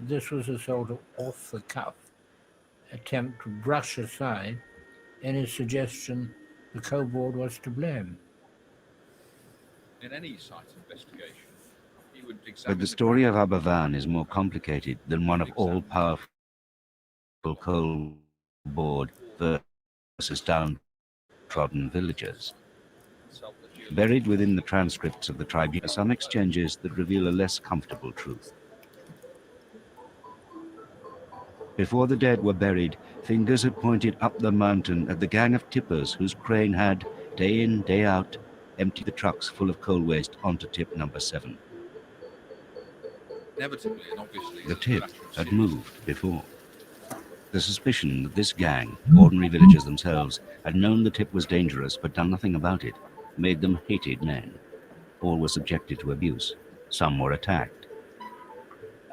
This was a sort of off-the-cuff attempt to brush aside any suggestion the Coboard was to blame. In any site investigation, he would But examine the story of Aberfan is more complicated than one of all-powerful coal board versus downtrodden villagers. Buried within the transcripts of the tribunal are some exchanges that reveal a less comfortable truth. Before the dead were buried, fingers had pointed up the mountain at the gang of tippers whose crane had, day in, day out, emptied the trucks full of coal waste onto tip number 7. inevitably and obviously The as a tip matter of had serious moved before. The suspicion that this gang, ordinary villagers themselves, had known the tip was dangerous but done nothing about it, made them hated men. All were subjected to abuse. Some were attacked.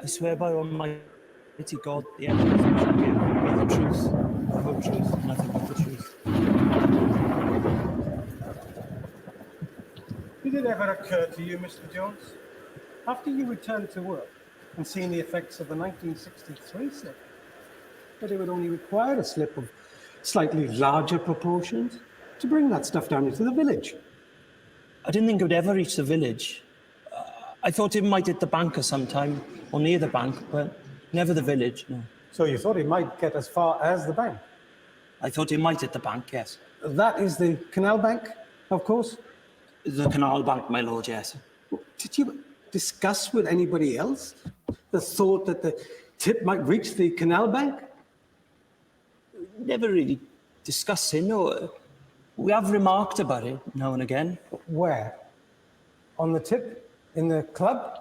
I swear by Almighty God, the evidence I shall give will be the truth, the whole truth, nothing but the truth. Did it ever occur to you, Mr. Jones, after you returned to work and seen the effects of the 1963 slip, that it would only require a slip of slightly larger proportions to bring that stuff down into the village? I didn't think it would ever reach the village. I thought it might hit the bank sometime, or near the bank, but never the village, no. So you thought it might get as far as the bank? I thought it might hit the bank, yes. That is the canal bank, of course? The canal bank, my lord, yes. Did you discuss with anybody else the thought that the tip might reach the canal bank? Never really discussed it, no. We have remarked about it now and again. Where? On the tip? In the club?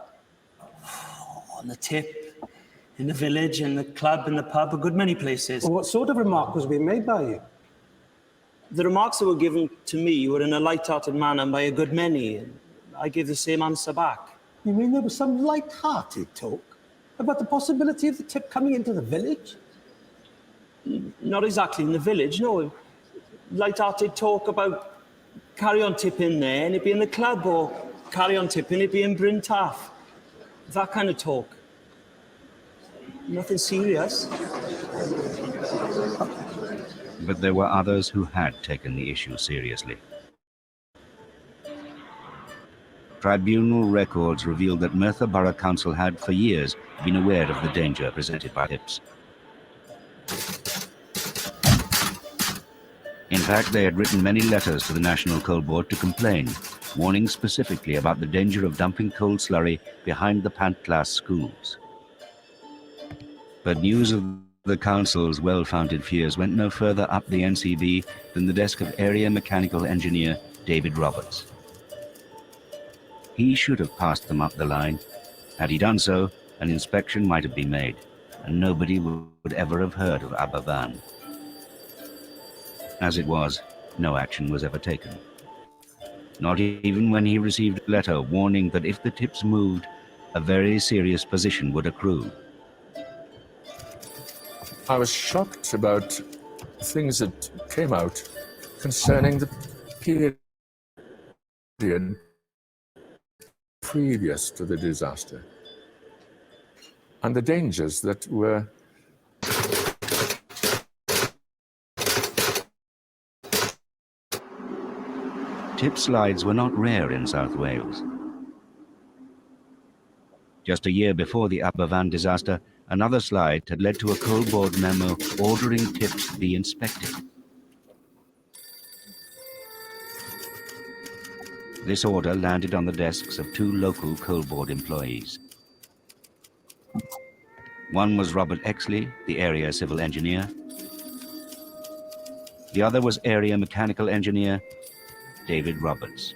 On the tip, in the village, in the club, in the pub, a good many places. Well, what sort of remark was being made by you? The remarks that were given to me were in a light-hearted manner by a good many, and I gave the same answer back. You mean there was some light-hearted talk about the possibility of the tip coming into the village? Not exactly in the village, no. Light-hearted talk about carry on tipping there and it'd be in the club, or carry on tipping, it'd be in Bryn Taff. That kind of talk. Nothing serious. But there were others who had taken the issue seriously. Tribunal records revealed that Merthyr Borough Council had, for years, been aware of the danger presented by tips. In fact, they had written many letters to the National Coal Board to complain, warning specifically about the danger of dumping coal slurry behind the Pant-class schools. But news of the council's well-founded fears went no further up the NCB than the desk of Area Mechanical Engineer David Roberts. He should have passed them up the line. Had he done so, an inspection might have been made, and nobody would ever have heard of Abervan. As it was, no action was ever taken. Not even when he received a letter warning that if the tips moved, a very serious position would accrue. I was shocked about things that came out concerning the period previous to the disaster and the dangers that were Tip slides were not rare in South Wales. Just a year before the Aberfan disaster, another slide had led to a coal board memo ordering tips to be inspected. This order landed on the desks of two local coal board employees. One was Robert Exley, the area civil engineer. The other was area mechanical engineer David Roberts.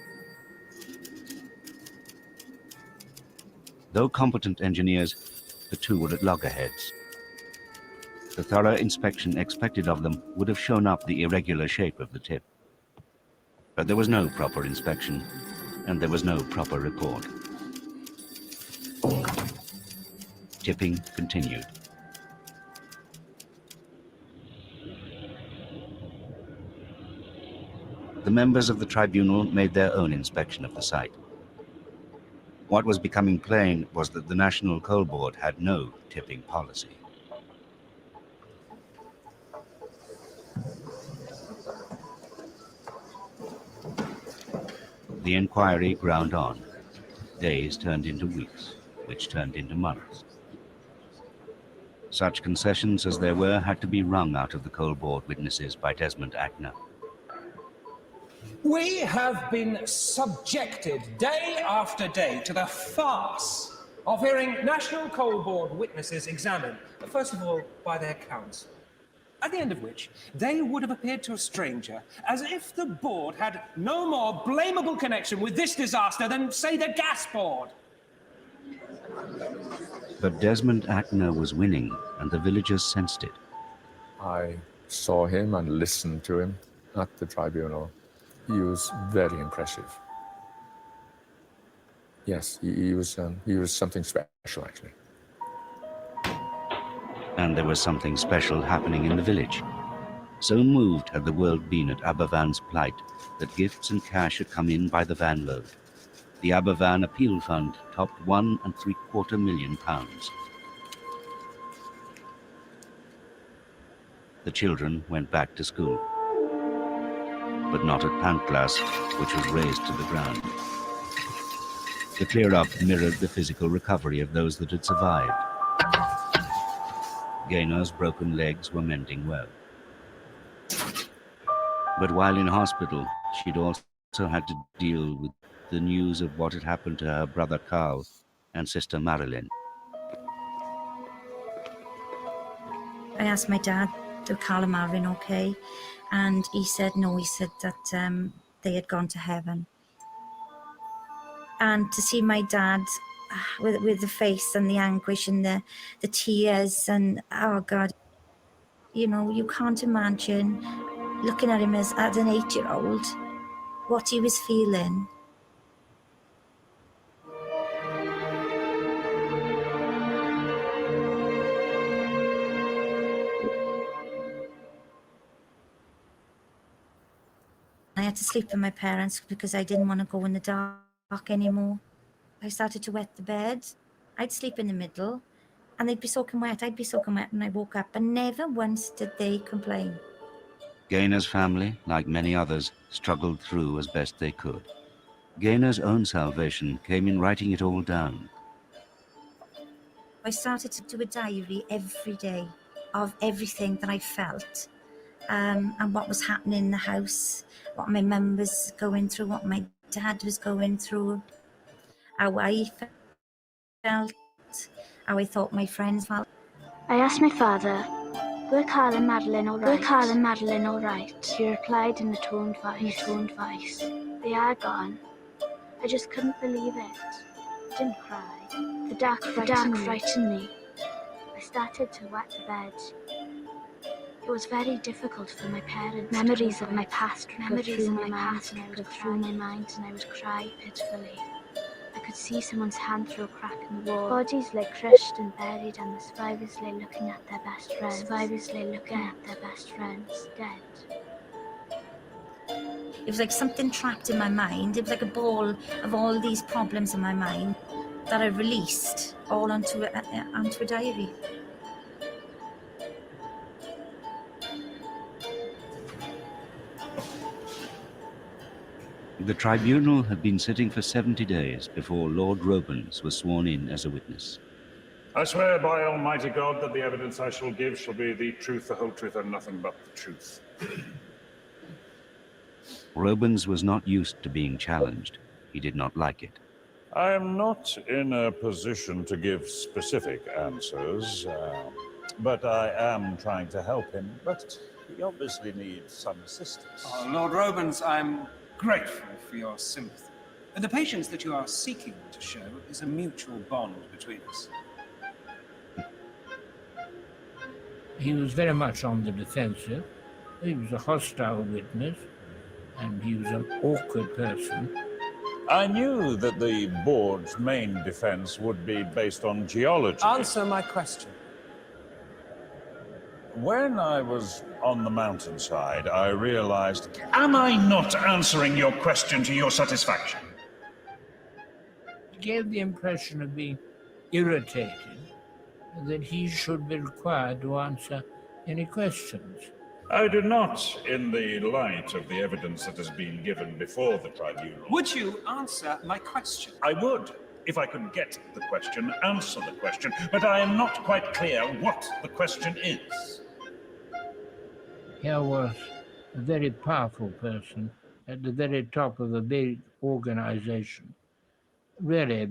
Though competent engineers, the two were at loggerheads. The thorough inspection expected of them would have shown up the irregular shape of the tip. But there was no proper inspection, and there was no proper report. Tipping continued. The members of the tribunal made their own inspection of the site. What was becoming plain was that the National Coal Board had no tipping policy. The inquiry ground on. Days turned into weeks, which turned into months. Such concessions as there were had to be wrung out of the Coal Board witnesses by Desmond Ackner. We have been subjected day after day to the farce of hearing National Coal Board witnesses examined, first of all by their counsel, at the end of which they would have appeared to a stranger as if the board had no more blamable connection with this disaster than, say, the gas board. But Desmond Ackner was winning, and the villagers sensed it. I saw him and listened to him at the tribunal. He was very impressive. Yes, he was something special, actually. And there was something special happening in the village. So moved had the world been at Abervan's plight that gifts and cash had come in by the van load. The Abervan Appeal Fund topped £1.75 million. The children went back to school, but not at Pantglas, which was razed to the ground. The clear-up mirrored the physical recovery of those that had survived. Gaynor's broken legs were mending well. But while in hospital, she'd also had to deal with the news of what had happened to her brother Carl and sister Marilyn. I asked my dad, "Are Carl and Marilyn okay?" And he said no. He said that they had gone to heaven. And to see my dad with the face and the anguish and the tears and, oh God, you know, you can't imagine looking at him as an 8-year-old, what he was feeling. I had to sleep with my parents because I didn't want to go in the dark anymore. I started to wet the bed. I'd sleep in the middle and they'd be soaking wet. I'd be soaking wet when I woke up, and never once did they complain. Gaynor's family, like many others, struggled through as best they could. Gaynor's own salvation came in writing it all down. I started to do a diary every day of everything that I felt, and what was happening in the house, what my mum was going through, what my dad was going through, how I felt, how I thought my friends felt. I asked my father, "Were Carl and Madeline all right?" "Were Carl and Madeline all right?" He replied in a toned voice. "They are gone." I just couldn't believe it. I didn't cry. The dark frightened me. I started to wet the bed. It was very difficult for my parents. Memories of my past would go through my mind, and I would cry pitifully. I could see someone's hand through a crack in the wall. Bodies lay crushed and buried, and the survivors lay looking at their best friends, dead. It was like something trapped in my mind. It was like a ball of all these problems in my mind that I released all onto a diary. The tribunal had been sitting for 70 days before Lord Robens was sworn in as a witness. I swear by Almighty God that the evidence I shall give shall be the truth, the whole truth, and nothing but the truth. Robens was not used to being challenged. He did not like it. I am not in a position to give specific answers, but I am trying to help him. But he obviously needs some assistance. Lord Robens, I'm grateful for your sympathy. The patience that you are seeking to show is a mutual bond between us. He was very much on the defensive. He was a hostile witness, and he was an awkward person. I knew that the board's main defense would be based on geology. Answer my question. When I was on the mountainside, I realized... Am I not answering your question to your satisfaction? He gave the impression of being irritated that he should be required to answer any questions. I do not, in the light of the evidence that has been given before the tribunal. Would you answer my question? I would, if I could get the question, answer the question, but I am not quite clear what the question is. Here was a very powerful person at the very top of a big organization, really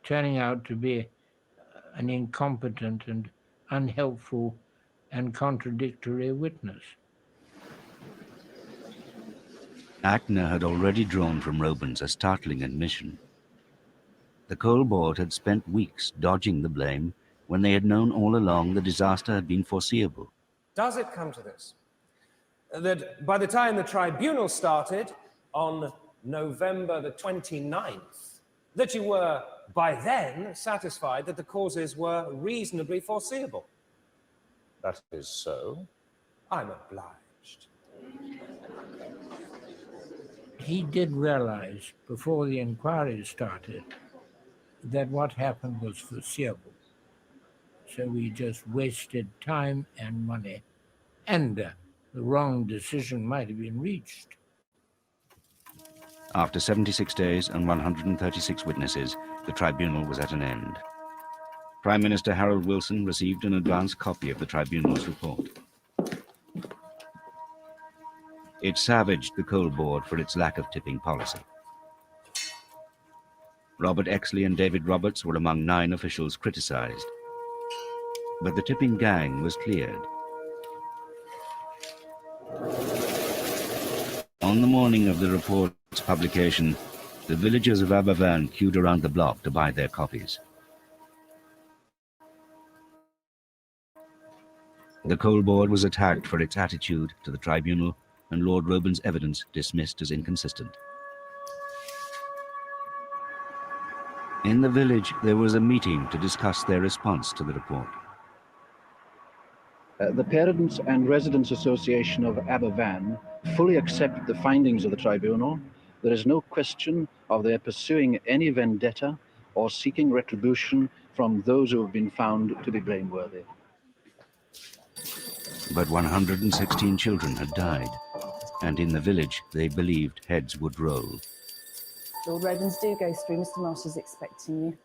turning out to be an incompetent and unhelpful and contradictory witness. Ackner had already drawn from Robens a startling admission. The Coal Board had spent weeks dodging the blame when they had known all along the disaster had been foreseeable. Does it come to this? That by the time the tribunal started on November the 29th, that you were by then satisfied that the causes were reasonably foreseeable? That is so. I'm obliged. He did realize before the inquiry started that what happened was foreseeable. So we just wasted time and money, and the wrong decision might have been reached. After 76 days and 136 witnesses, the tribunal was at an end. Prime Minister Harold Wilson received an advance copy of the tribunal's report. It savaged the Coal Board for its lack of tipping policy. Robert Exley and David Roberts were among 9 officials criticized. But the tipping gang was cleared. On the morning of the report's publication, the villagers of Abervan queued around the block to buy their copies. The Coal Board was attacked for its attitude to the tribunal, and Lord Robens' evidence dismissed as inconsistent. In the village, there was a meeting to discuss their response to the report. The Parents and Residents Association of Abervan fully accept the findings of the tribunal. There is no question of their pursuing any vendetta or seeking retribution from those who have been found to be blameworthy. But 116 children had died, and in the village they believed heads would roll. Lord Robens, do go through. Mr. Marsh is expecting you.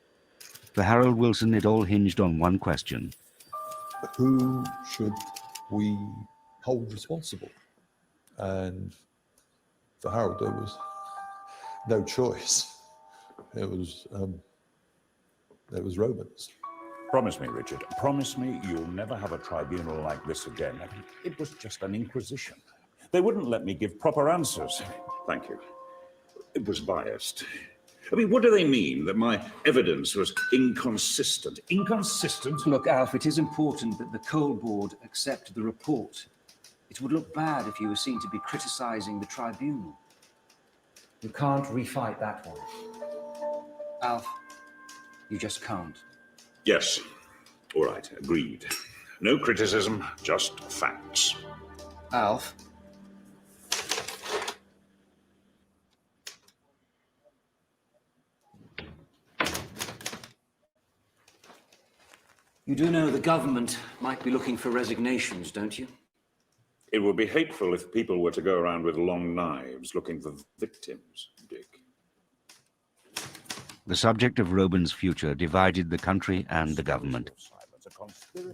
For Harold Wilson, it all hinged on one question. Who should we hold responsible? And for Harold, there was no choice. It was Robens. Promise me, Richard, promise me you'll never have a tribunal like this again. It was just an inquisition. They wouldn't let me give proper answers. Thank you. It was biased. I mean, what do they mean, that my evidence was inconsistent? Inconsistent? Look, Alf, it is important that the Coal Board accept the report. It would look bad if you were seen to be criticising the tribunal. You can't refight that one. Alf, you just can't. Yes. All right, agreed. No criticism, just facts. Alf? You do know the government might be looking for resignations, don't you? It would be hateful if people were to go around with long knives looking for victims, Dick. The subject of Robens' future divided the country and the government.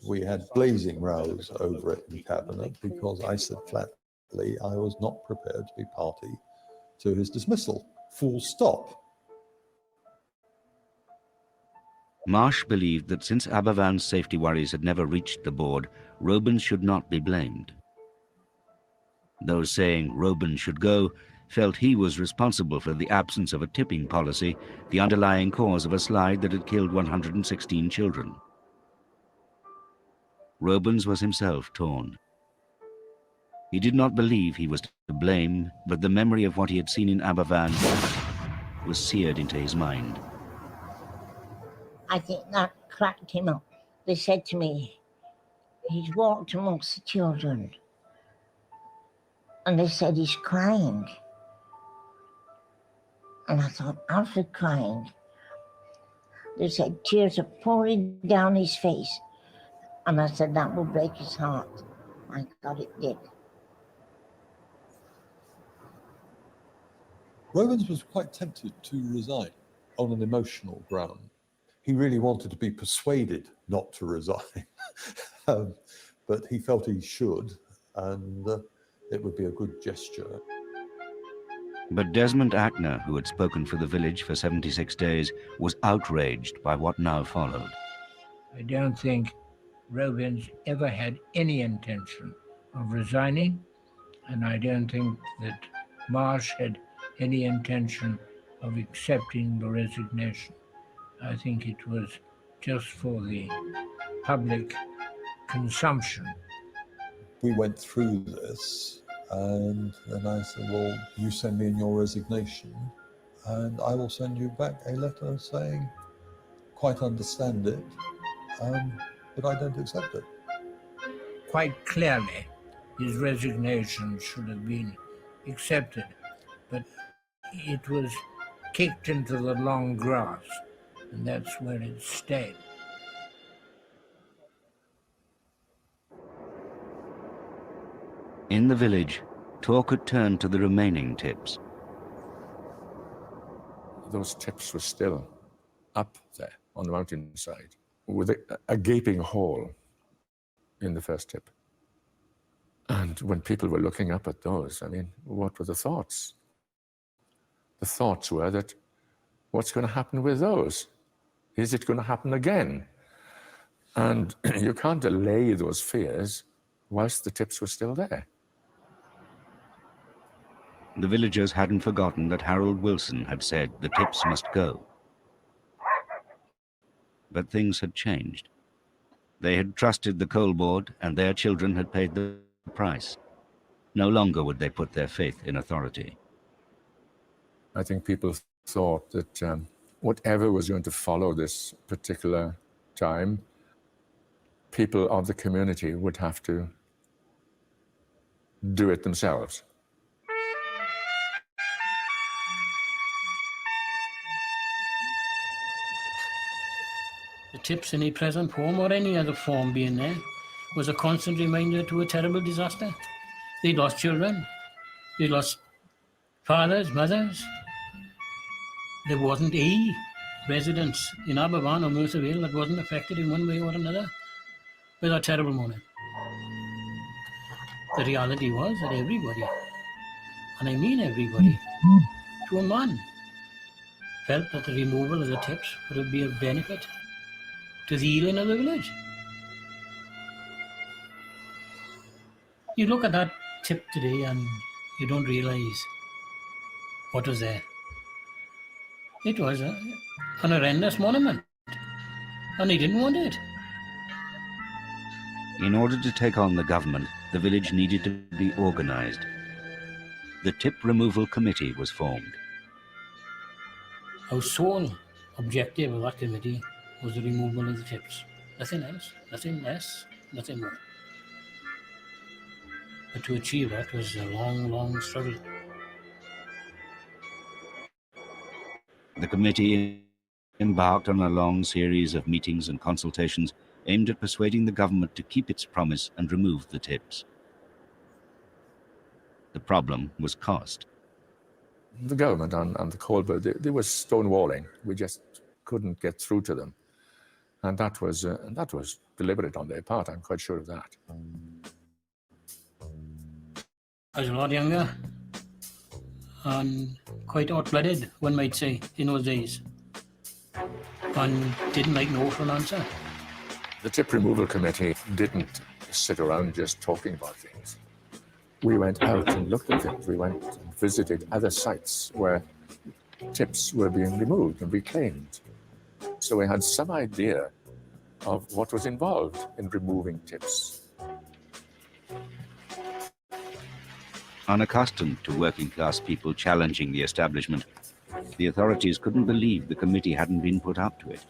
We had blazing rows over it in Cabinet because I said flatly I was not prepared to be party to his dismissal. Full stop. Marsh believed that since Abervan's safety worries had never reached the board, Robens should not be blamed. Those saying Robens should go felt he was responsible for the absence of a tipping policy, the underlying cause of a slide that had killed 116 children. Robens was himself torn. He did not believe he was to blame, but the memory of what he had seen in Abervan was seared into his mind. I think that cracked him up. They said to me, He's walked amongst the children, and they said he's crying. And I thought, Alfred crying? They said tears are pouring down his face. And I said, that will break his heart. My God, it did. Robins was quite tempted to resign on an emotional ground. He really wanted to be persuaded not to resign, but he felt he should, and it would be a good gesture. But Desmond Ackner, who had spoken for the village for 76 days, was outraged by what now followed. I don't think Robins ever had any intention of resigning, and I don't think that Marsh had any intention of accepting the resignation. I think it was just for the public consumption. We went through this, and then I said, well, you send me in your resignation, and I will send you back a letter saying, quite understand it, but I don't accept it. Quite clearly, his resignation should have been accepted, but it was kicked into the long grass, and that's where it stayed. In the village, talk had turned to the remaining tips. Those tips were still up there on the mountainside with a gaping hole in the first tip. And when people were looking up at those, I mean, what were the thoughts? The thoughts were that, what's going to happen with those? Is it going to happen again? And you can't allay those fears whilst the tips were still there. The villagers hadn't forgotten that Harold Wilson had said the tips must go. But things had changed. They had trusted the coal board, and their children had paid the price. No longer would they put their faith in authority. I think people thought that whatever was going to follow this particular time, people of the community would have to do it themselves. The tips in a present form or any other form being there was a constant reminder to a terrible disaster. They lost children, they lost fathers, mothers. There wasn't a resident in Abervan or Mercer Vale that wasn't affected in one way or another by that terrible moment. The reality was that everybody, and I mean everybody, to a man, felt that the removal of the tips would be of benefit to the healing of the village. You look at that tip today and you don't realise what was there. It was an horrendous monument, and he didn't want it. In order to take on the government, the village needed to be organised. The tip removal committee was formed. Our sole objective of that committee was the removal of the tips. Nothing else, nothing less, nothing more. But to achieve that was a long, long struggle. The committee embarked on a long series of meetings and consultations aimed at persuading the government to keep its promise and remove the tips. The problem was cost. The government and the coal board, they were stonewalling. We just couldn't get through to them. And that was deliberate on their part, I'm quite sure of that. I was a lot younger and quite hot-blooded, one might say, in those days, and didn't like no for an answer. The tip removal committee didn't sit around just talking about things. We went out and looked at things. We went and visited other sites where tips were being removed and reclaimed. So we had some idea of what was involved in removing tips. Unaccustomed to working-class people challenging the establishment, the authorities couldn't believe the committee hadn't been put up to it.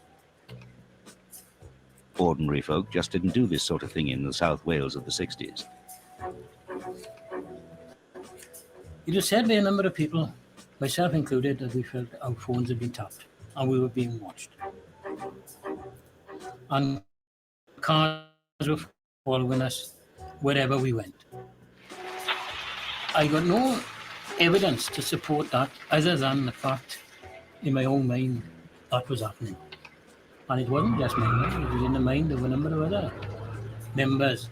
Ordinary folk just didn't do this sort of thing in the South Wales of the 60s. It was said by a number of people, myself included, that we felt our phones had been tapped and we were being watched. And cars were following us wherever we went. I got no evidence to support that other than the fact in my own mind that was happening. And it wasn't just my mind, it was in the mind of a number of other members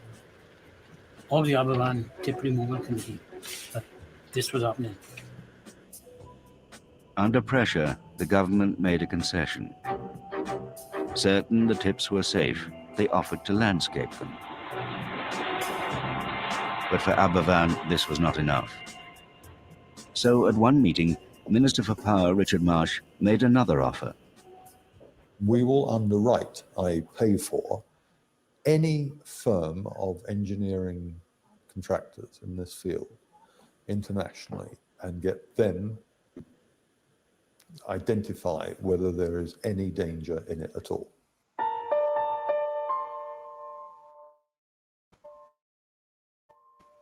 of the Aberfan Tip Removal Committee that this was happening. Under pressure, the government made a concession. Certain the tips were safe, they offered to landscape them. But for Aberfan, this was not enough. So at one meeting, Minister for Power Richard Marsh made another offer. We will underwrite, I pay for, any firm of engineering contractors in this field internationally and get them to identify whether there is any danger in it at all.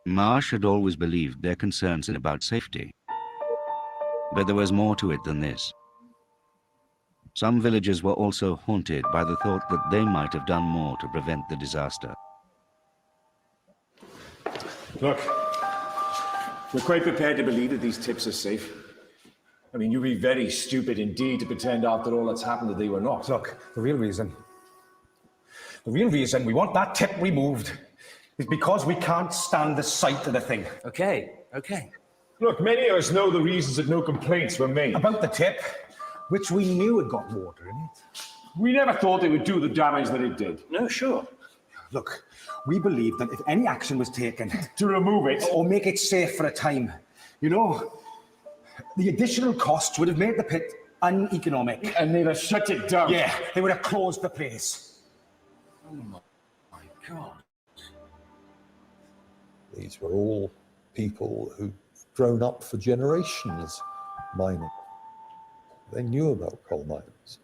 Marsh had always believed their concerns about safety. But there was more to it than this. Some villagers were also haunted by the thought that they might have done more to prevent the disaster. Look, we're quite prepared to believe that these tips are safe. I mean, you'd be very stupid indeed to pretend after all that's happened that they were not. Look, the real reason we want that tip removed is because we can't stand the sight of the thing. Okay. Look, many of us know the reasons that no complaints were made. About the tip, which we knew had got water in it. We never thought it would do the damage that it did. No, sure. Look, we believe that if any action was taken to remove it or make it safe for a time, you know, the additional costs would have made the pit uneconomic. And they'd have shut it down. Yeah, they would have closed the place. Oh my God. These were all people who'd grown up for generations mining. They knew about coal mines.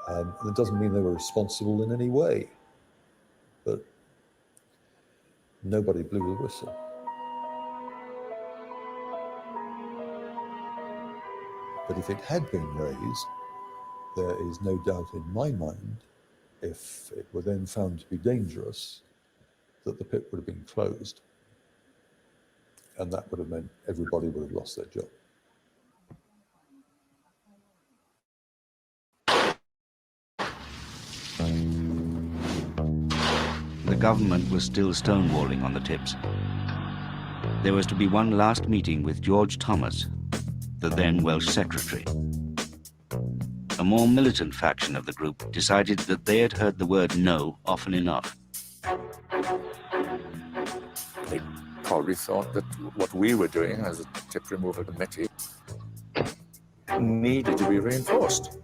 That doesn't mean they were responsible in any way, but nobody blew the whistle. But if it had been raised, there is no doubt in my mind, if it were then found to be dangerous, that the pit would have been closed. And that would have meant everybody would have lost their job. The government was still stonewalling on the tips. There was to be one last meeting with George Thomas, the then Welsh Secretary. A more militant faction of the group decided that they had heard the word no often enough. They probably thought that what we were doing as a tip removal committee needed to be reinforced.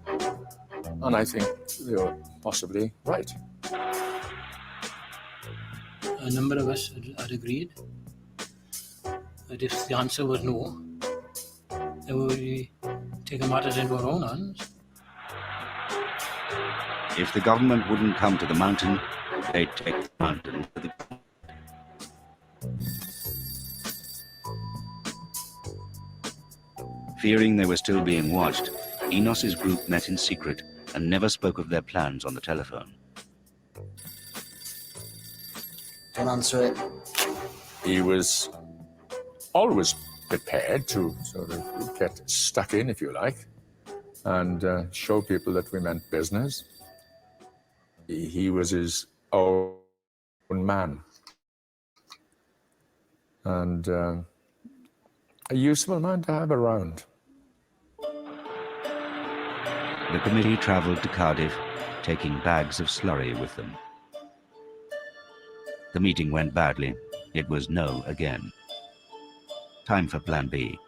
And I think they were possibly right. A number of us had agreed that if the answer was no, then we would be taking matters into our own hands. If the government wouldn't come to the mountain, they'd take the mountain to the... Fearing they were still being watched, Enos's group met in secret and never spoke of their plans on the telephone. Don't answer it. He was always prepared to sort of get stuck in, if you like, and show people that we meant business. He was his own man. And a useful man to have around. The committee travelled to Cardiff, taking bags of slurry with them. The meeting went badly. It was no again. Time for Plan B.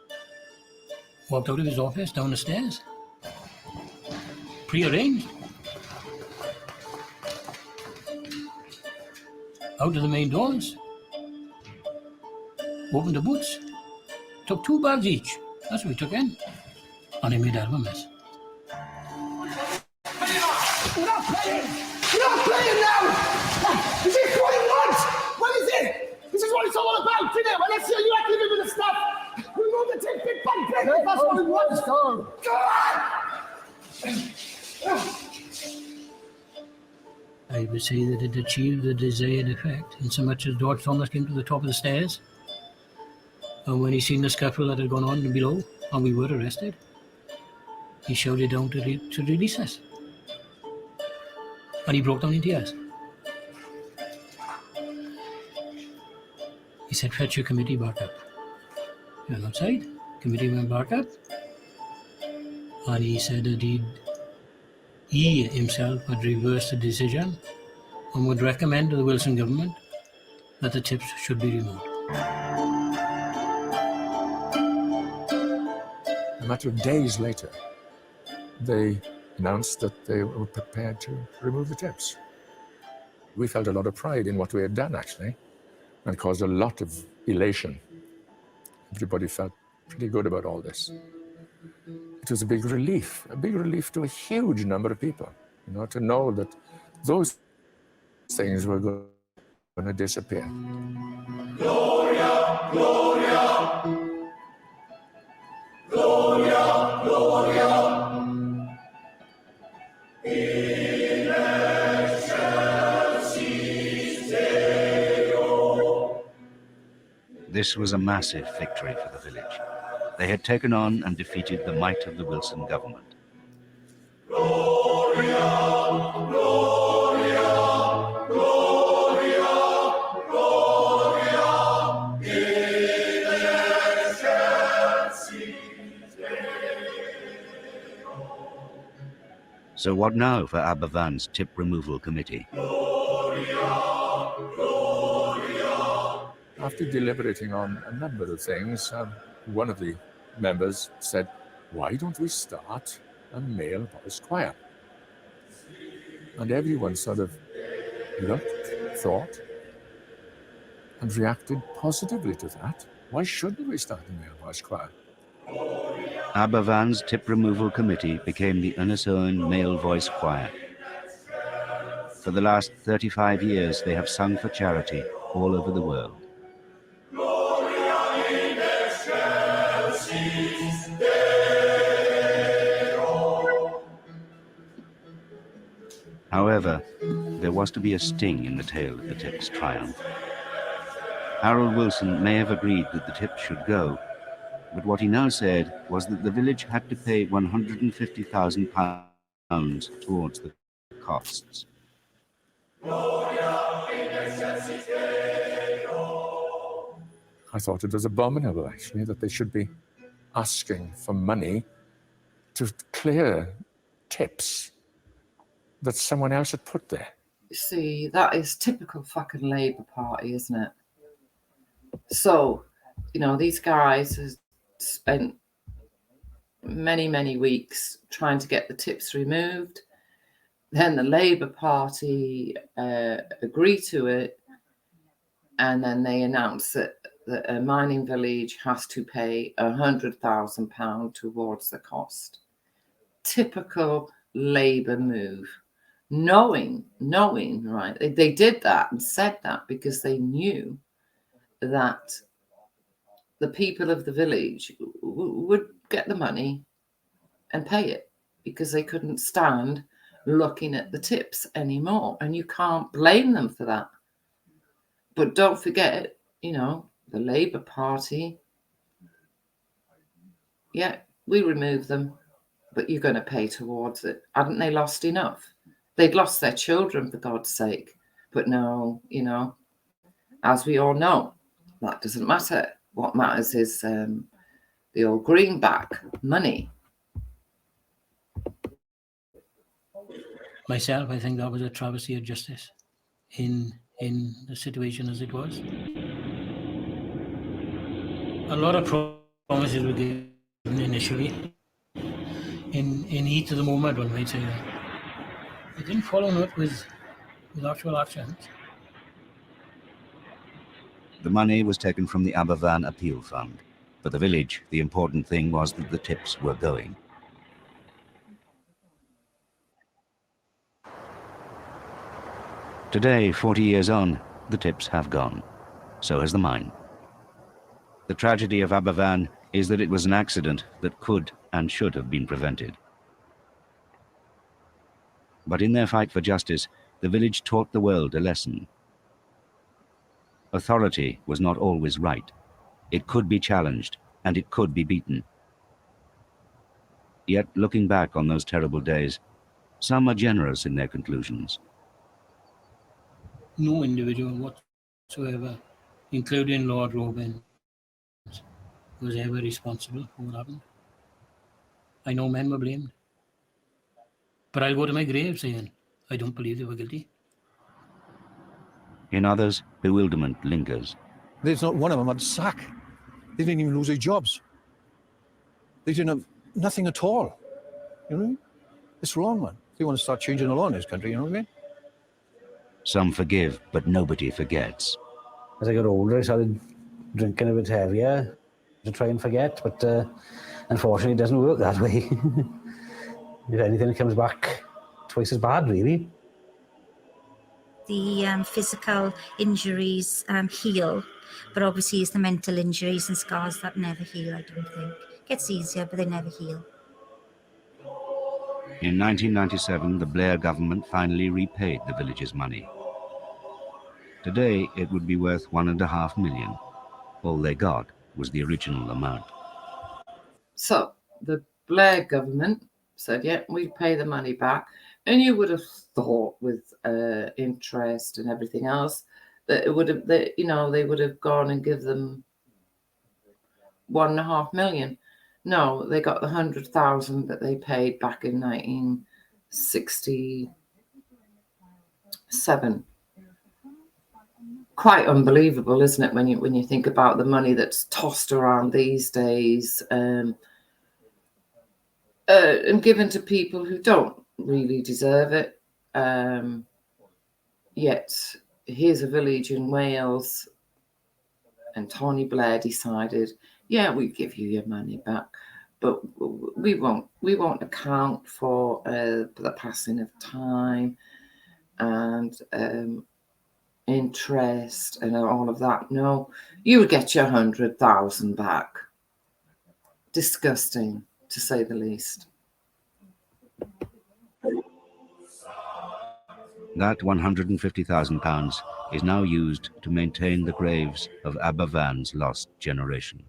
Walked out of his office down the stairs. Pre-arranged. Out of the main doors. Opened the boots. Took 2 bags each. That's what we took in. And he made out of a mess. We're not playing! You're not playing now! Is it what you want? What is it? This is what it's all about, isn't it? Well, let's see you actually with the stuff. We move the take bit by bit. If that's what we want. Go on! I would say that it achieved the desired effect, insomuch as George Thomas came to the top of the stairs, and when he seen the scuffle that had gone on below, and we were arrested, he shouted down to release us. And he broke down in tears. He said, fetch your committee back up. He went outside, committee went back up, and he said that he himself had reversed the decision and would recommend to the Wilson government that the tips should be removed. A matter of days later, they announced that they were prepared to remove the tips. We felt a lot of pride in what we had done, actually, and caused a lot of elation. Everybody felt pretty good about all this. It was a big relief to a huge number of people, to know that those things were going to disappear. Gloria, Gloria, Gloria, Gloria. In excelsis Deo. This was a massive victory for the village. They had taken on and defeated the might of the Wilson government. Gloria, Gloria, Gloria, Gloria, in excelsis Deo. So what now for Aberfan's tip removal committee? Gloria, Gloria. After deliberating on a number of things, one of the members said, why don't we start a male voice choir? And everyone sort of looked, thought, and reacted positively to that. Why shouldn't we start a male voice choir? Aberfan's tip removal committee became the Ynysoen male voice choir. For the last 35 years, they have sung for charity all over the world. Gloria in excelsis Deo. However, there was to be a sting in the tale of the tip's triumph. Harold Wilson may have agreed that the tips should go, but what he now said was that the village had to pay £150,000 towards the costs. Gloria in excelsis Deo. I thought it was abominable, actually, that they should be asking for money to clear tips that someone else had put there. You see, that is typical fucking Labour Party, isn't it? So, these guys have spent many, many weeks trying to get the tips removed. Then the Labour Party agree to it, and then they announce that a mining village has to pay £100,000 towards the cost. Typical Labour move. Knowing, right? They did that and said that because they knew that the people of the village would get the money and pay it because they couldn't stand looking at the tips anymore. And you can't blame them for that. But don't forget, the Labour Party, yeah, we removed them, but you're going to pay towards it. Hadn't they lost enough? They'd lost their children, for God's sake. But no, as we all know, that doesn't matter. What matters is the old greenback money. Myself, I think that was a travesty of justice in the situation as it was. A lot of promises were given initially in heat of the moment, one might say that. They didn't follow up with actual actions. The money was taken from the Aberfan Appeal Fund. For the village, the important thing was that the tips were going. Today, 40 years on, the tips have gone. So has the mine. The tragedy of Aberfan is that it was an accident that could and should have been prevented. But in their fight for justice, the village taught the world a lesson. Authority was not always right. It could be challenged, and it could be beaten. Yet, looking back on those terrible days, some are generous in their conclusions. No individual whatsoever, including Lord Robins, was ever responsible for what happened. I know men were blamed. But I'll go to my grave saying, I don't believe they were guilty. In others, bewilderment lingers. There's not one of them had a sack. They didn't even lose their jobs. They didn't have nothing at all. You know what I mean? It's wrong, man. They want to start changing the law in this country, you know what I mean? Some forgive, but nobody forgets. As I got older, I started drinking a bit heavier to try and forget, but unfortunately it doesn't work that way. If anything, it comes back twice as bad, really. The physical injuries heal, but obviously it's the mental injuries and scars that never heal, I don't think. It gets easier, but they never heal. In 1997, the Blair government finally repaid the village's money. Today, it would be worth $1.5 million. All they got was the original amount. So the Blair government said, yeah, we pay the money back. And you would have thought with interest and everything else that it would have, that, you know, they would have gone and give them $1.5 million. No, they got the 100,000 that they paid back in 1967. Quite unbelievable, isn't it, when you think about the money that's tossed around these days and given to people who don't really deserve it. Yet here's a village in Wales, and Tony Blair decided, yeah, we give you your money back, but we won't account for the passing of time and interest and all of that. No, you would get your 100,000 back. Disgusting, to say the least. That £150,000 is now used to maintain the graves of Aberfan's lost generation.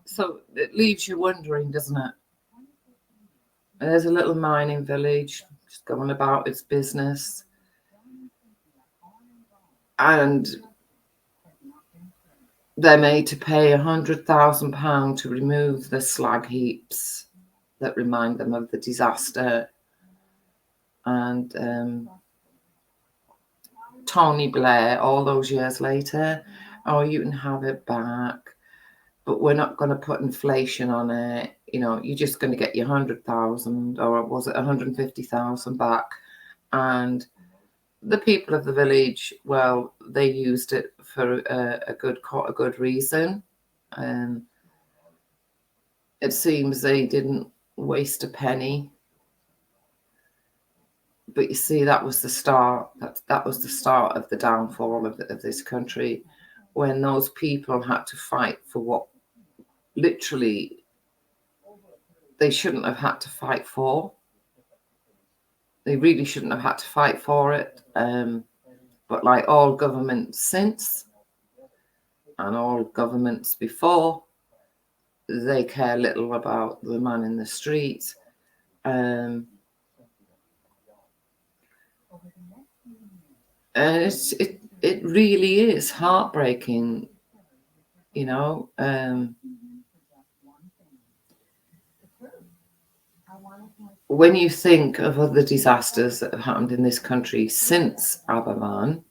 So it leaves you wondering, doesn't it? There's a little mining village just going about its business. And they're made to pay £100,000 to remove the slag heaps that remind them of the disaster. And Tony Blair, all those years later, oh, you can have it back, but we're not going to put inflation on it. You know, you're just going to get your 100,000, or was it 150,000 back? And the people of the village, well, they used it for a good reason. It seems they didn't waste a penny. But you see, that was the start. That was the start of the downfall of this country, when those people had to fight for what literally they shouldn't have had to fight for. They really shouldn't have had to fight for it. But like all governments since and all governments before, they care little about the man in the street. And it really is heartbreaking, you know. When you think of other disasters that have happened in this country since Abervan,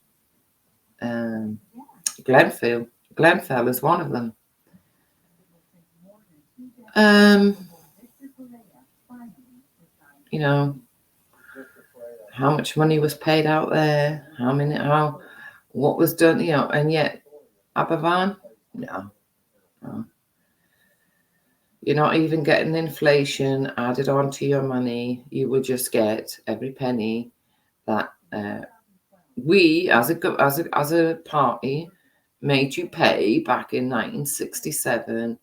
Glenfell is one of them. You know, how much money was paid out there, what was done, you know, and yet Aberfan, no. You're not even getting inflation added onto your money. You will just get every penny that we, as a party, made you pay back in 1967,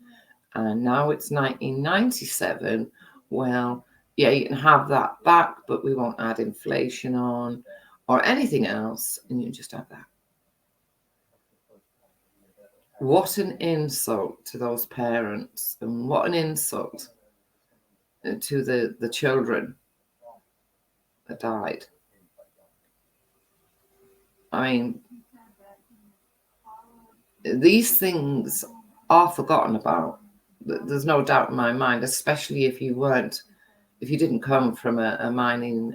and now it's 1997. Well, yeah, you can have that back, but we won't add inflation on or anything else, and you just have that. What an insult to those parents, and what an insult to the children that died. I mean, these things are forgotten about. There's no doubt in my mind, especially if you didn't come from a mining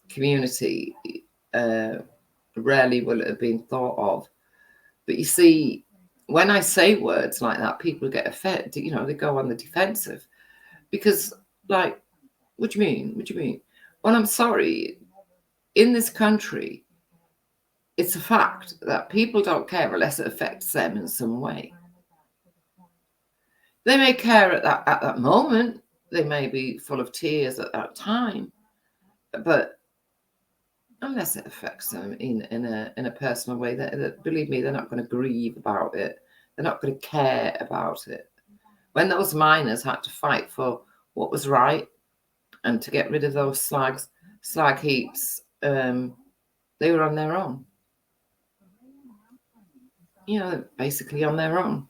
community. Rarely will it have been thought of. But you see, when I say words like that, people get affected. You know, they go on the defensive because, like, what do you mean? What do you mean? Well, I'm sorry. In this country, it's a fact that people don't care unless it affects them in some way. They may care at that moment. They may be full of tears at that time, but unless it affects them in a personal way, that believe me, they're not going to grieve about it. They're not going to care about it. When those miners had to fight for what was right and to get rid of those slag heaps, they were on their own. You know, basically on their own.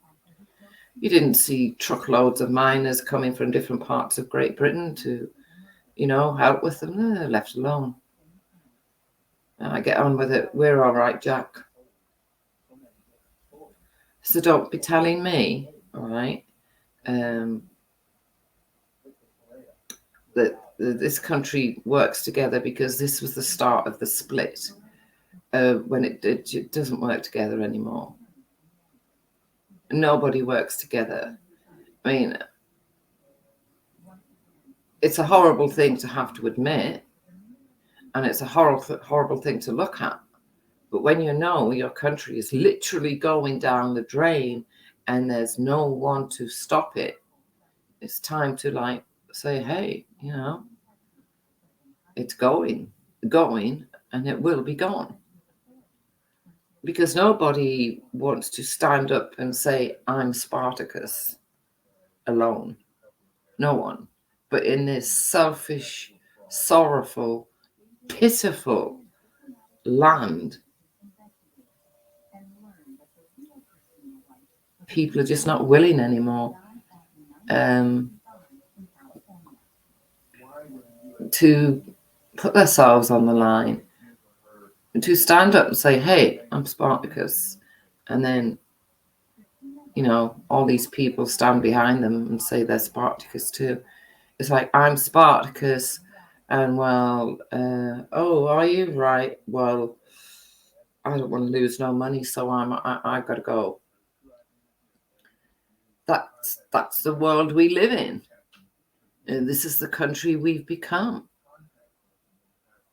You didn't see truckloads of miners coming from different parts of Great Britain to, you know, help with them. No, they're left alone. I get on with it. We're all right, Jack. So don't be telling me, all right, that this country works together because this was the start of the split. When it doesn't work together anymore. Nobody works together. I mean, it's a horrible thing to have to admit, and it's a horrible thing to look at. But when you know your country is literally going down the drain and there's no one to stop it, it's time to, like, say, hey, you know, it's going, and it will be gone. Because nobody wants to stand up and say, I'm Spartacus alone. No one. But in this selfish, sorrowful, pitiful land, people are just not willing anymore to put themselves on the line, to stand up and say, hey, I'm Spartacus. And then, you know, all these people stand behind them and say they're Spartacus too. It's like, I'm Spartacus, and well, oh, are you? Right. Well, I don't want to lose no money, so I got to go. That's the world we live in. And this is the country we've become.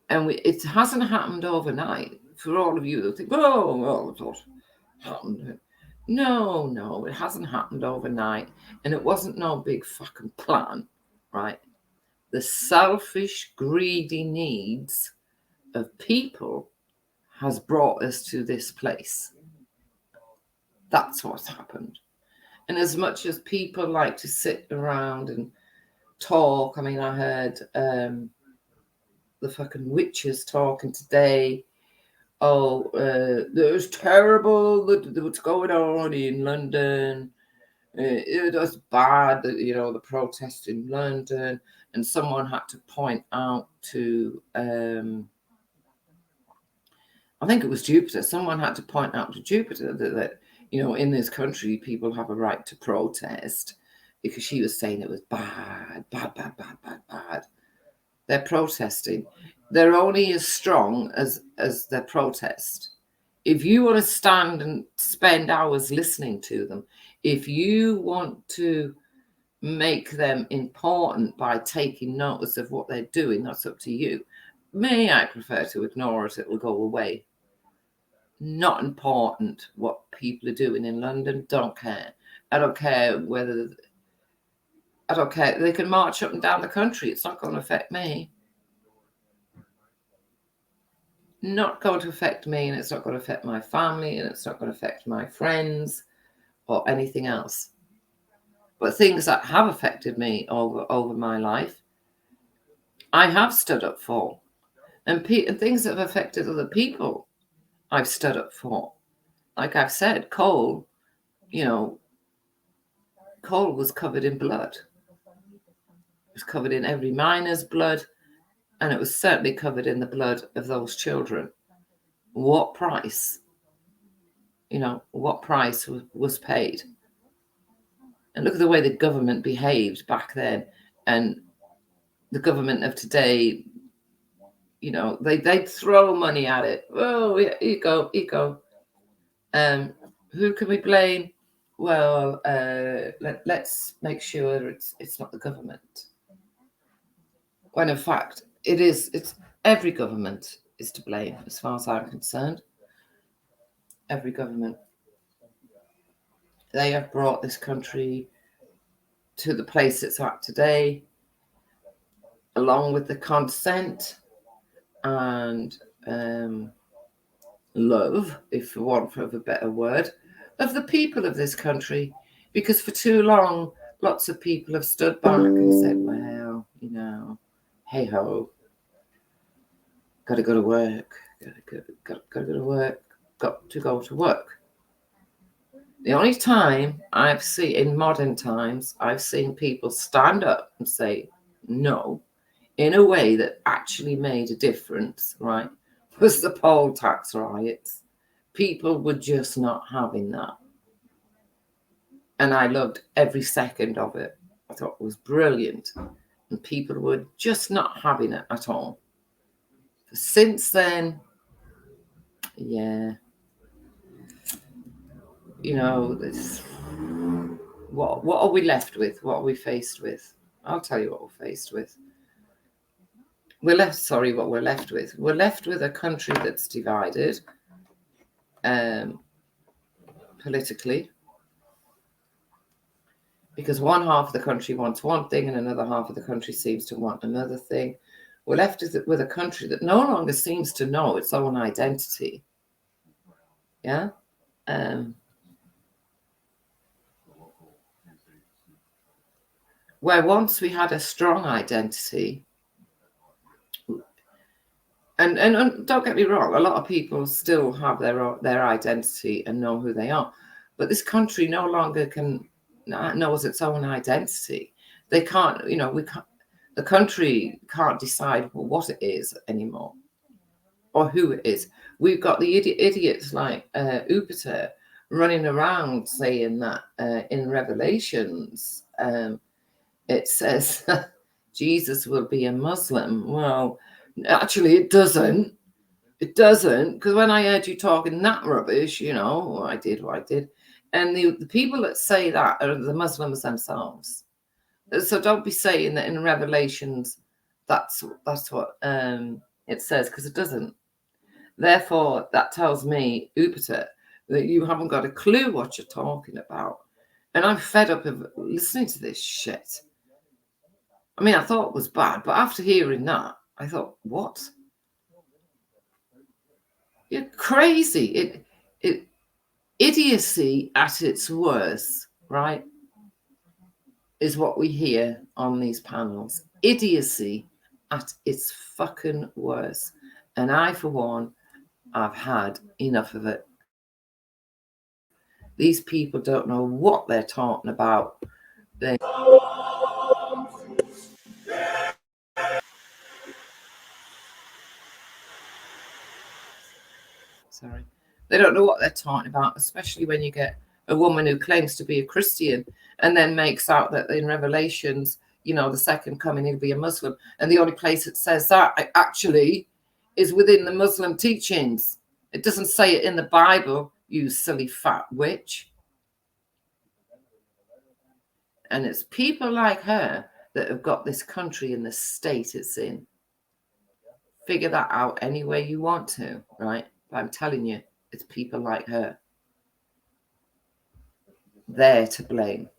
And it hasn't happened overnight. For all of you that think, oh, well, it all happened. No, it hasn't happened overnight. And it wasn't no big fucking plan, right? The selfish, greedy needs of people has brought us to this place. That's what's happened. And as much as people like to sit around and talk, I mean, I heard the fucking witches talking today. Oh, there's terrible what's going on in London. It was bad, you know, the protest in London. And someone had to point out to, I think it was Jupiter. Someone had to point out to Jupiter that, you know, in this country, people have a right to protest, because she was saying it was bad. They're protesting. They're only as strong as their protest. If you want to stand and spend hours listening to them, if you want to make them important by taking notice of what they're doing, that's up to you. Me, I prefer to ignore it. It will go away. Not important what people are doing in London. Don't care. I don't care whether... I don't care. They can march up and down the country. It's not going to affect me. Not going to affect me, and it's not going to affect my family, and it's not going to affect my friends or anything else. But things that have affected me over my life, I have stood up for. And things that have affected other people, I've stood up for. Like I've said, coal, coal was covered in blood. It was covered in every miner's blood, and it was certainly covered in the blood of those children. What price? What price was paid? And look at the way the government behaved back then, and the government of today, they'd throw money at it. Oh, yeah, here you go. Who can we blame? Well, let's make sure it's not the government. When in fact, it's every government is to blame, as far as I'm concerned. Every government. They have brought this country to the place it's at today, along with the consent and love, if for want of a better word, of the people of this country. Because for too long, lots of people have stood back and said, well, hey ho, got to go to work, got to go to work, got to go to work. The only time I've seen, in modern times, I've seen people stand up and say no in a way that actually made a difference, right, was the poll tax riots. People were just not having that. And I loved every second of it. I thought it was brilliant. And people were just not having it at all. Since then, this... What are we left with? What are we faced with? I'll tell you what we're faced with. What we're left with. We're left with a country that's divided politically, because one half of the country wants one thing and another half of the country seems to want another thing. We're left with a country that no longer seems to know its own identity. Yeah? Where once we had a strong identity, and don't get me wrong, a lot of people still have their identity and know who they are, but this country no longer knows its own identity. They can't, the country can't decide what it is anymore or who it is. We've got the idiots like Upiter running around saying that in Revelations, it says Jesus will be a Muslim. Well, actually, it doesn't. It doesn't, because when I heard you talking that rubbish, I did what I did. And the people that say that are the Muslims themselves. So don't be saying that in Revelations that's what it says, because it doesn't. Therefore, that tells me, Upiter, that you haven't got a clue what you're talking about. And I'm fed up of listening to this shit. I mean, I thought it was bad, but after hearing that, I thought, what? You're crazy. Idiocy at its worst, right, is what we hear on these panels. Idiocy at its fucking worst. And I, for one, I've had enough of it. These people don't know what they're talking about. They don't know what they're talking about, especially when you get a woman who claims to be a Christian and then makes out that in Revelations, the second coming, he'll be a Muslim. And the only place it says that actually is within the Muslim teachings. It doesn't say it in the Bible, you silly fat witch. And it's people like her that have got this country in the state it's in. Figure that out any way you want to, right? But I'm telling you, it's people like her. They're to blame.